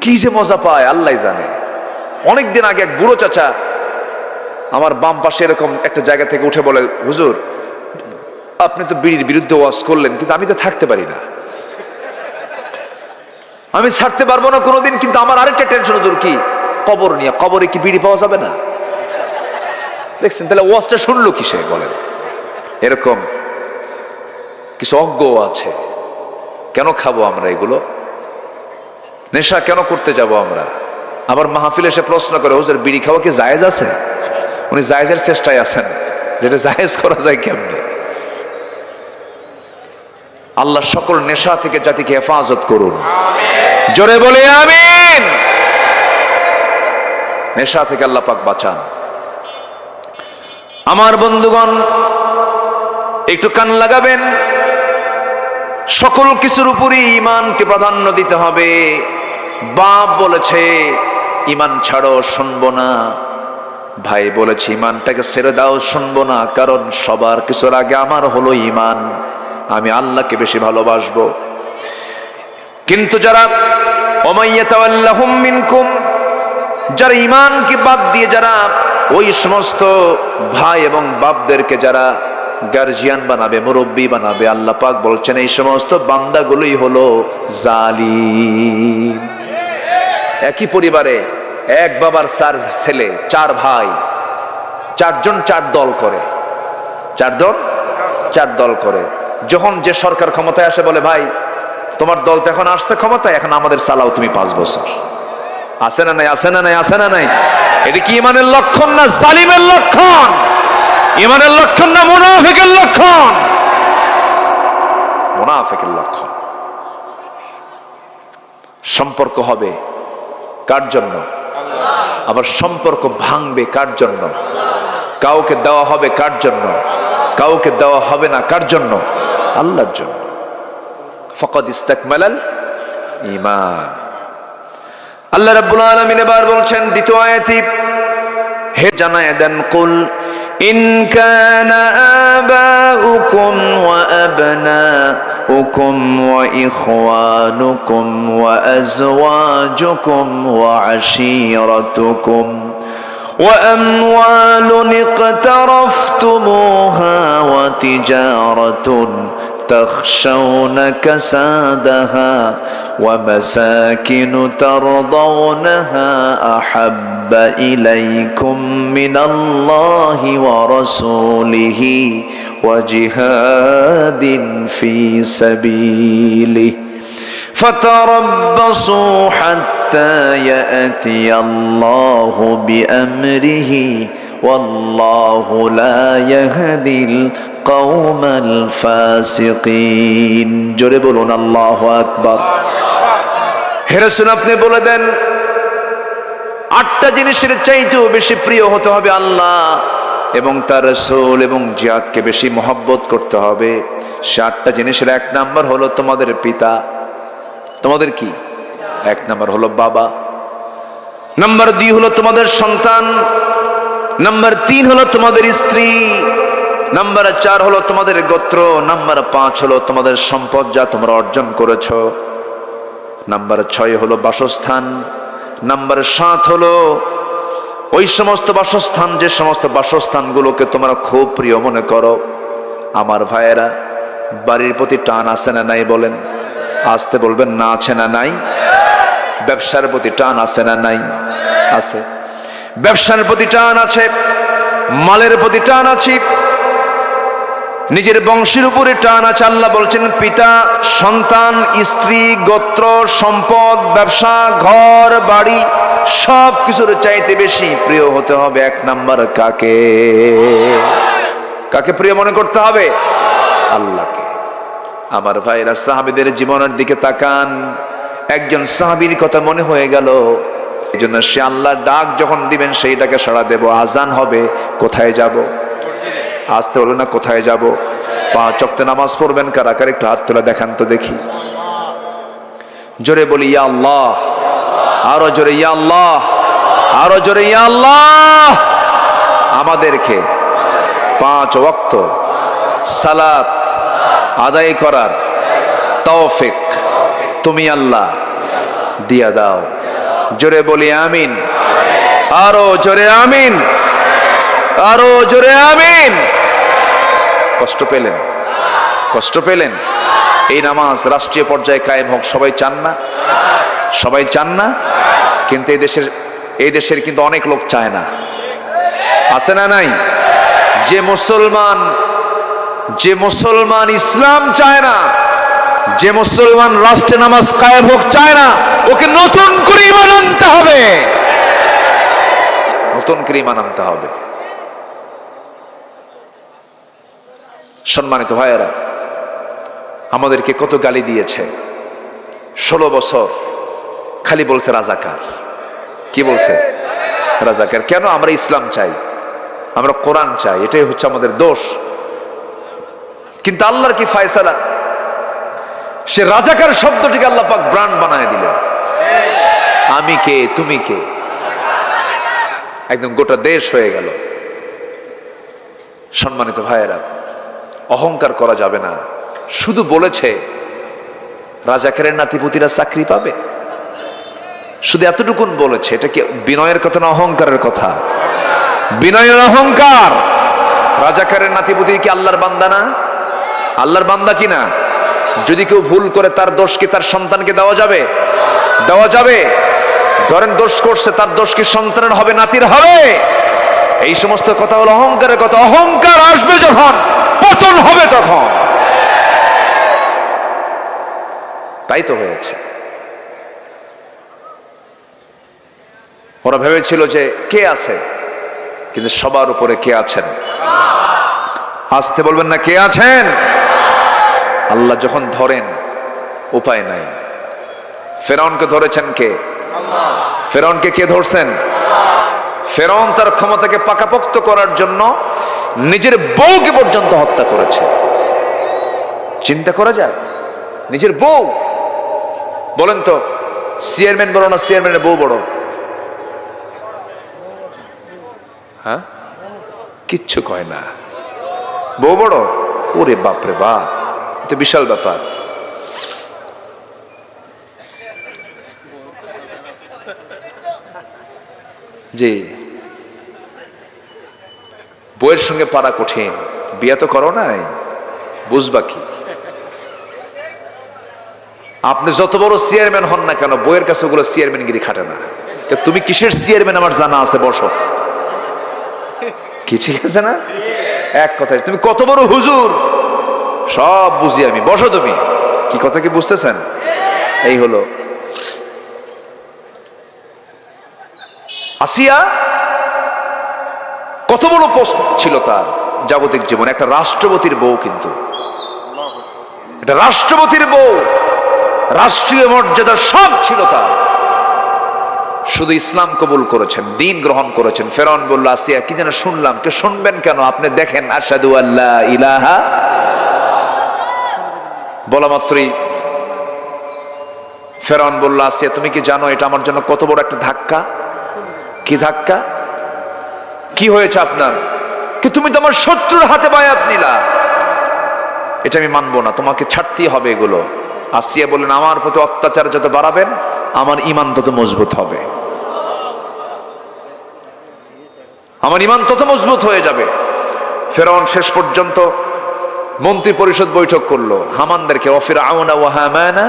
কি যে মজা পায় আল্লাহ জানে। অনেকদিন আগে এক বুড়ো চাচা আমার বাম পাশে এরকম একটা জায়গা থেকে উঠে বলে, হুজুর আপনি তো বিড়ির বিরুদ্ধে ওয়াজ করলেন, কিন্তু আমি তো থাকতে পারি না, আমি ছাড়তে পারবো না কোনোদিন। কিন্তু আমার আরেকটা টেনশন, হুজুর কি কবর নিয়ে, কবরে কি বিড়ি পাওয়া যাবে না? দেখছেন, তাহলে ওয়াজটা শুনলো কিসে বলেন? এরকম কিছু অজ্ঞ আছে। কেন খাবো আমরা এগুলো? নেশা কেন করতে যাব আমরা? আবার মাহফিল এসে প্রশ্ন করে, হুজুর বিড়ি খাওয়া কি জায়েজ আছে? উনি জায়েজের চেষ্টায় আছেন, যেটা জায়েজ করা যায় কেমনে। আল্লাহ সকল নেশা থেকে জাতিকে হেফাজত করুন, জোরে বলে আমিন। নেশা থেকে আল্লাহ পাক বাঁচান। আমার বন্ধুগণ, একটু কান লাগাবেন। সকল কিছুর উপরই ঈমানকে প্রাধান্য দিতে হবে। বাপ বলেছে ঈমান ছাড়ো, শুনবো না। ভাই বলেছে ঈমানটাকে ছেড়ে দাও, শুনবো না। কারণ সবার কিছুর আগে আমার হলো ঈমান, আমি আল্লাহকে বেশি ভালোবাসবো। কিন্তু যারা ওমাইয়াতাওয়াল্লাহুম মিনকুম, যারা ঈমানকে বাদ দিয়ে যারা ওই সমস্ত ভাই এবং বাপদেরকে যারা গার্জিয়ান বানাবে, মুরব্বী বানাবে, আল্লাহ পাক বলছেন এই সমস্ত বান্দাগুলোই হলো জালিম। একই পরিবারে এক বাবার 4 ছেলে, 4 ভাই, 4 জন 4 দল করে, 4 জন 4 দল করে। যখন যে সরকার ক্ষমতায় আসে বলে, ভাই তোমার দল তো এখন আসছে ক্ষমতায়, এখন আমাদের চালাও তুমি 5 বছর। আসে না নাই? আসে না নাই? আসে না নাই? এটা কি ঈমানের লক্ষণ না জালিমের লক্ষণ? ঈমানের লক্ষণ না মুনাফিকের লক্ষণ? মুনাফিকের লক্ষণ। সম্পর্ক হবে কার জন্য? আবার সম্পর্ক ভাঙবে কার জন্য? কাউকে দেওয়া হবে কার জন্য? কাউকে দেওয়া হবে না কার জন্য? আল্লাহর জন্য। ফাকাদ ইস্তাকমালাল ঈমান। আল্লাহ রাব্বুল আলামিন এবার বলছেন দ্বিতীয় আয়াতে, হে জানায়ে দেন, কুল ইন কানা আবাউকুম ওয়া আবনাউকুম ওয়া ইখওয়ানুকুম ওয়া আজওয়াজুকুম ওয়া আশীরাতুকুম وأموال اقترفتموها وتجارة تخشون كسادها ومساكن ترضونها أحب إليكم من الله ورسوله وجهاد في سبيله فتربصوا حتى يأتي الله بأمره والله لا يهدي القوم الفاسقين। জোরে বলুন আল্লাহু আকবার। হে রাসূল, আপনি বলে দেন 8টা জিনিসের চাইতেও বেশি প্রিয় হতে হবে আল্লাহ এবং তার রাসূল এবং জিহাদকে বেশি মহব্বত করতে হবে। সে 8টা জিনিসের 1 নাম্বার হলো তোমাদের পিতা। তোমাদের কি? 1 নাম্বার হলো বাবা, নাম্বার 2 হলো তোমাদের সন্তান, নাম্বার 3 হলো তোমাদের স্ত্রী, নাম্বার 4 হলো তোমাদের গোত্র, নাম্বার 5 হলো তোমাদের সম্পদ যা তোমরা অর্জন করেছো, নাম্বার 6 হলো বাসস্থান, নাম্বার 7 হলো ওই সমস্ত বাসস্থান যে সমস্ত বাসস্থানগুলোকে তোমরা খুব প্রিয় মনে করো। আমার ভাইয়েরা, বাড়ির প্রতি টান আছে না নাই বলেন? আসতে বলবেন না, আছে না নাই? ব্যবসার প্রতি টান আছে না নাই? আছে। ব্যবসার প্রতি টান আছে, মালের প্রতি টান আছে, নিজের বংশের উপরে টান আছে। আল্লাহ বলছেন পিতা, সন্তান, স্ত্রী, গোত্র, সম্পদ, ব্যবসা, ঘর বাড়ি সব কিছুর চাইতে বেশি প্রিয় হতে হবে এক নাম্বার কাকে? কাকে প্রিয় মনে করতে হবে? আল্লাহকে। আমার ভাইরা, সাহাবীদের জীবনের দিকে তাকান। একজন সাহাবীর কথা মনে হয়ে গেল, এই জন্য সে আল্লাহর ডাক যখন দিবেন সেইটাকে সাড়া দেব। আজান হবে, কোথায় যাব? আসতে হলো না, কোথায় যাব? 5 ওয়াক্ত নামাজ পড়বেন কারা কারা? একটু হাত তোলা দেখান তো দেখি। জোরে বলি ইয়া আল্লাহ, আরো জোরে ইয়া আল্লাহ, আরো জোরে ইয়া আল্লাহ। আমাদেরকে 5 ওয়াক্ত সালাত আদায় করার তৌফিক তুমি আল্লাহ দিয়া দাও। জোরে বলি আমিন, আরো জোরে আমিন, আরো জোরে আমিন। কষ্ট পেলেন? কষ্ট পেলেন? এই নামাজ রাষ্ট্রীয় পর্যায়ে কায়েম হোক, সবাই চান না? সবাই চান না? কিন্তু এই দেশের কিন্তু অনেক লোক চায় না, আছে না নাই? যে মুসলমান ইসলাম চায় না, যে মুসলমান রাষ্ট্রে নামাজ কায়েম হোক চায় না, ওকে নতুন করে ঈমান আনতে হবে, নতুন করে ঈমান আনতে হবে। সম্মানিত ভাইয়েরা, আমাদেরকে কত গালি দিয়েছে। 16 বছর খালি বলছে রাজাকার। কি বলছে? রাজাকার। কেন? আমরা ইসলাম চাই, আমরা কোরআন চাই, এটাই হচ্ছে আমাদের দোষ। কিন্তু আল্লাহর কি ফয়সালা, সে রাজাকার শব্দটিকে আল্লাহ পাক ব্র্যান্ড বানায় দিলেন। আমি কে, তুমি কে, একদম গোটা দেশ হয়ে গেল। সম্মানিত ভাইয়েরা, অহংকার করা যাবে না। শুধু বলেছে রাজাকারের নাতিপুতিরা চাকরি পাবে, শুধু এতটুকুন বলেছে। এটা কি বিনয়ের কথা না অহংকারের কথা? বিনয়ের অহংকার। রাজাকারের নাতিপুতি কি আল্লাহর বান্দা না? আল্লাহর বান্দা কি না? যদি কেউ ভুল করে তার দোষ কি তার সন্তানকে দেওয়া যাবে? দেওয়া যাবে? ধরেন দোষ করছে, তার দোষ কি সন্তানের হবে, নাতির হবে? এই সমস্ত কথা হলো অহংকারের কথা। অহংকার আসবে যখন, পতন হবে তখন। তাই তো হয়েছে। ওরা ভেবেছিল যে কে আছে, কিন্তু সবার উপরে কে আছেন? আসতে বলবেন না, কে আছেন? আল্লাহ যখন ধরেন উপায় নাই। ফেরাউনকে ধরেছেন কে? ফেরাউনকে কে ধরছেন? ফেরাউন তার ক্ষমতাকে পাকাপোক্ত করার জন্য নিজের বউকে পর্যন্ত হত্যা করেছে। চিন্তা করা যায়? নিজের বউ। বলেন তো, চেয়ারম্যান বড় না চেয়ারম্যানের বউ বড়? হ্যাঁ, কিচ্ছু কয় না। বউ বড়? ওরে বাপরে বাপ, এটা বিশাল ব্যাপার। জি, বউয়ের সঙ্গে পারা কঠিন। বিয়ে তো করো নাই, বুঝবা কি? আপনি যত বড় চেয়ারম্যান হন না কেন, বউয়ের কাছে ওগুলো চেয়ারম্যানগিরি খাটে না। তুমি কিসের চেয়ারম্যান আমার জানা আছে, বসো। কি ঠিক আছে না? এক কথায় তুমি কত বড় হুজুর সব বুঝি আমি, বসো তুমি। কি কথা কি বুঝতেছেন? এই হলো আসিয়া। কত বড় পোস্ট ছিল তার জাগতিক জীবনে, একটা রাষ্ট্রপতির বউ। কিন্তু এটা রাষ্ট্রপতির বউ, রাষ্ট্রীয় মর্যাদা সব ছিল তার। শুধু ইসলাম কবুল করেছেন, দিন গ্রহণ করেছেন। ফেরাউন বলল, আসিয়া কি যেন শুনলাম। কে শুনবেন কেন? আপনি দেখেন, আশহাদু আল্লা ইলাহা, বলা মাত্রই ফেরাউন বলল, আসিয়া তুমি কি জানো এটা আমার জন্য কত বড় একটা ধাক্কা? কি ধাক্কা? কি হয়েছে আপনার? কি তুমি তো আমার শত্রুর হাতে বায়াত নিলা। এটা আমি মানবো না, তোমাকে ছাড়তেই হবে এগুলো। আসিয়া বললেন, আমার প্রতি অত্যাচার যত বাড়াবেন আমার ঈমান তত মজবুত হবে, আমার ঈমান তত মজবুত হয়ে যাবে। ফেরাউন শেষ পর্যন্ত মন্ত্রী পরিষদ বৈঠক করলো, হামানদেরকে, ওয়া হামানা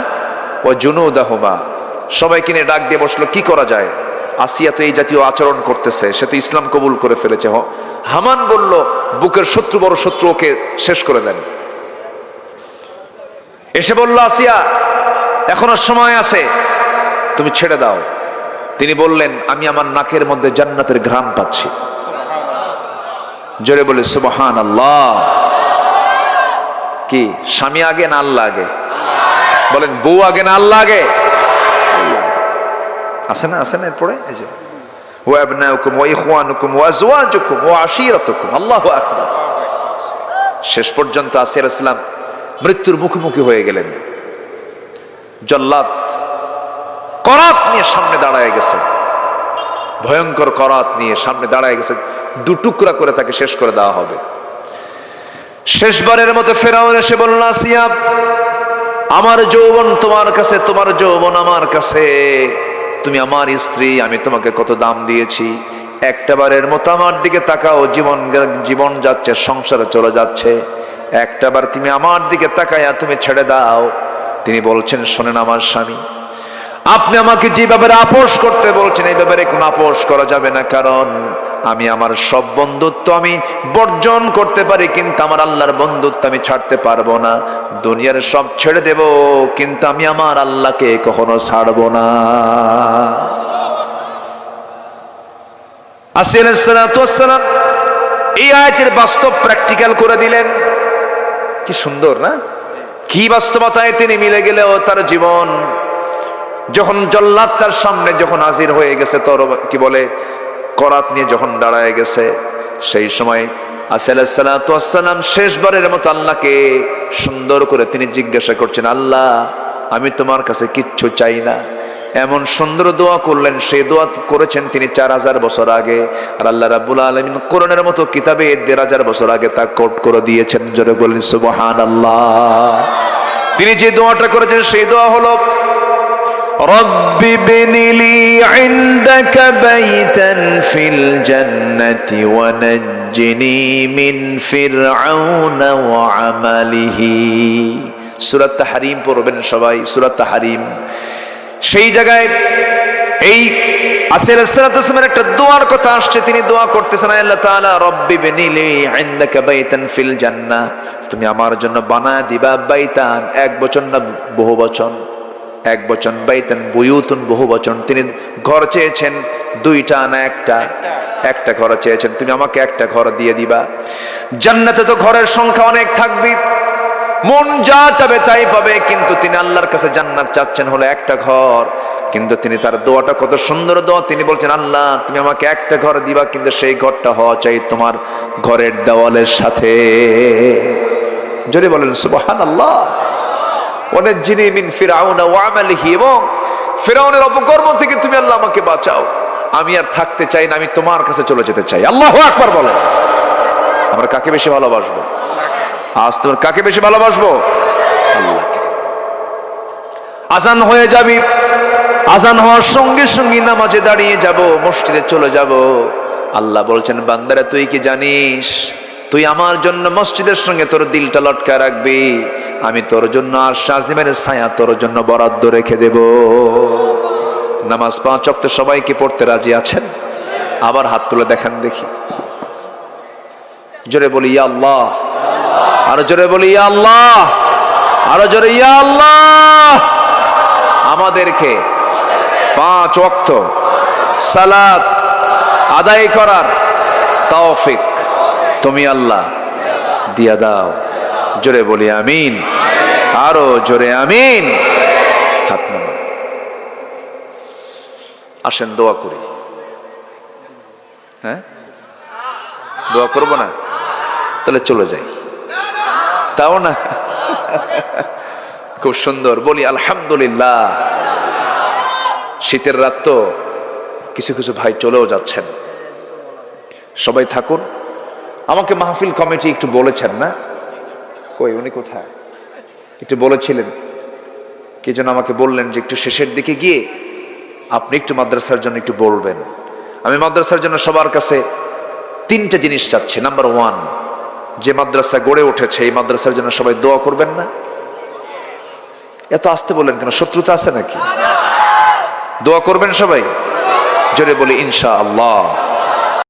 ওয়া জুনুদাহুমা, সবাইকে নিয়ে ডাক দিয়ে বসলো, কি করা যায়? আসিয়া তো এই জাতীয় আচরণ করতেছে, সে তো ইসলাম কবুল করে ফেলেছে। হামান বলল, বুকের শত্রু বড় শত্রু, ওকে শেষ করে দেন। এসে বলল, আসিয়া এখনো সময় আছে, তুমি ছেড়ে দাও। তিনি বললেন, আমি আমার নাকের মধ্যে জান্নাতের ঘ্রাণ পাচ্ছি। জোরে বলে সুবহানাল্লাহ। কি স্বামী আগে না আল্লাহ আগে? বলেন, বউ আগে না আল্লাহ আগে? আছে না, আছে না? এরপরে এই যে ওয়া আবনাউকুম ওয়া ইখওয়ানুকুম ওয়া আজওয়াজুকুম ওয়া আশীরাতুকুম, আল্লাহু আকবার। শেষ পর্যন্ত আসিয়া আলাইহিস সালাম মৃত্যুর মুখোমুখি হয়ে গেলেন। জল্লাদ করাত নিয়ে সামনে দাঁড়ায় গেছে, ভয়ঙ্কর করাত নিয়ে সামনে দাঁড়ায় গেছে, দু টুকরা করে তাকে শেষ করে দেওয়া হবে। শেষবারের মতো ফেরাউন এসে বলল, আসিয়া আমার যৌবন তোমার কাছে, তোমার যৌবন আমার কাছে, তুমি আমার স্ত্রী, আমি তোমাকে কত দাম দিয়েছি, একটাবারের মতো আমার দিকে তাকাও, জীবন যাচ্ছে, সংসারে চলে যাচ্ছে, একটাবার তুমি আমার দিকে তাকায়া তুমি ছেড়ে দাও। তিনি বলছেন, শোনেন আমার স্বামী, আপনি আমাকে যে ব্যাপারে আপোষ করতে বলছেন, এই ব্যাপারে কোনো আপোষ করা যাবে না, কারণ আমি আমার সব বন্ধুত্ব আমি বর্জন করতে পারি, কিন্তু আমার আল্লাহর বন্ধুত্ব আমি ছাড়তে পারবো না। দুনিয়ার সব ছেড়ে দেব, কিন্তু আমি আমার আল্লাহকে কখনো ছাড়বো না। আসিয়া আলাইহিস সালাতু ওয়াস সালাম এই আয়াতের বাস্তব প্র্যাকটিক্যাল করে দিলেন। কি সুন্দর না? কি বাস্তবতায় তিনি মিলে গেলেও তার জীবন, যখন জল্লাদ তার সামনে যখন হাজির হয়ে গেছে, তোর কি বলে করাত নিয়ে যখন দাঁড়ায় গেছে, সেই সময় আসিয়া আলাইহিস সালাতু ওয়াস সালাম শেষবারের মতো আল্লাহকে সুন্দর করে তিনি জিজ্ঞাসা করছেন, আল্লাহ আমি তোমার কাছে কিচ্ছু চাই না। এমন সুন্দর দোয়া করলেন, সেই দোয়া করেছেন তিনি 4000 বছর আগে, আর আল্লাহ রাব্বুল আলামিন কোরআনের মতো কিতাবে 1500 বছর আগে তা কোট করে দিয়েছেন। জোরে বলেন সুবহানাল্লাহ। তিনি যে দোয়াটা করেছেন সেই দোয়া হলো, রব্বি বিনিলি ইনদাকা বাইতান ফিল জান্নাতি ওয়া নাজ্জিনি মিন ফিরআউনা ওয়া আমালিহি। সূরা তাহরীম পড়বেন সবাই, সূরা তাহরীম। সেই জায়গায় এই আসিয়া আলাইহিস সালাতু ওয়াস সালামের একটা দোয়ার কথা আসছে, তিনি দোয়া করতেছেন, আল্লাহ তাআলা রব্বি বিনিলি ইনদাকা বাইতান ফিল জান্নাহ, তুমি আমার জন্য বানায় দিবা বাইতান, এক বচন না বহু বচন, এক বচন, বাইতান বুয়ুতুন বহু বচন। তিনি ঘর চেয়েছেন দুইটা না একটা, একটা ঘর চেয়েছেন, তুমি আমাকে একটা ঘর দিয়ে দিবা। জান্নাতে তো ঘরের সংখ্যা অনেক থাকবে, মন যা চাবে তাই পাবে, কিন্তু তিনি আল্লাহর কাছে জান্নাত চাচ্ছেন হলো একটা ঘর। কিন্তু তিনি তার দোয়াটা কত সুন্দর দোয়া, তিনি বলছেন, আল্লাহ তুমি আমাকে একটা ঘর দিবা, কিন্তু সেই ঘরটা হওয়া চাই তোমার ঘরের দেওয়ালের সাথে। জোরে বলেন সুবহানাল্লাহ। ওয়ানাজ্জিনি মিন ফিরআউনা ওয়া আমালিহি, এবং ফিরআউনের অপকর্ম থেকে তুমি আল্লাহ আমাকে বাঁচাও, আমি আর থাকতে চাই না, আমি তোমার কাছে চলে যেতে চাই। আল্লাহু আকবার বলেন। আমরা কাকে বেশি ভালোবাসবো? আজ তোমার কাকে বেশি ভালোবাসবো? আল্লাহকে। আজান হয়ে যাবি, আজান হওয়ার সঙ্গে সঙ্গে নামাজে দাঁড়িয়ে যাব, মসজিদে চলে যাব। আল্লাহ বলছেন, বান্দারা তুই কি জানিস, তুই আমার জন্য মসজিদের সঙ্গে তোর দিলটা লটকায় রাখবি, আমি তোর জন্য আরশ আজিমের ছায়া তোর জন্য বরাদ্দ রেখে দেব। নামাজ 5 ওয়াক্ত সবাই কি পড়তে রাজি আছেন? আবার হাত তুলে দেখান দেখি। জোরে বলি ইয়া আল্লাহ, আরো জোরে বলি ইয়া আল্লাহ, আরো জোরে ইয়া আল্লাহ। আমাদেরকে 5 ওয়াক্ত সালাত আদায় করার তৌফিক তুমি আল্লাহ দিয়া দাও। জোরে বলি আমিন, আরো জোরে আমিন। হাত নামান। আসেন দোয়া করি। হ্যাঁ, দোয়া করবো না? তাহলে চলে যাই, তাও না? খুব সুন্দর বলি আলহামদুলিল্লাহ। শীতের রাত তো, কিছু কিছু ভাই চলেও যাচ্ছেন, সবাই থাকুন। আমাকে মাহফিল কমিটি একটু বলেছেন না, কই উনি কোথায়, একটু বলেছিলেন, কি যেন আমাকে বললেন যে একটু শেষের দিকে গিয়ে আপনি একটু মাদ্রাসার জন্য একটু বলবেন। আমি মাদ্রাসার জন্য সবার কাছে 3টে জিনিস চাচ্ছি। নাম্বার 1, যে মাদ্রাসা গড়ে উঠেছে এই মাদ্রাসার জন্য সবাই দোয়া করবেন না? এত আসতে বললেন কেন, শত্রুতা আছে নাকি? দোয়া করবেন সবাই? জোরে বলি ইনশাআল্লাহ।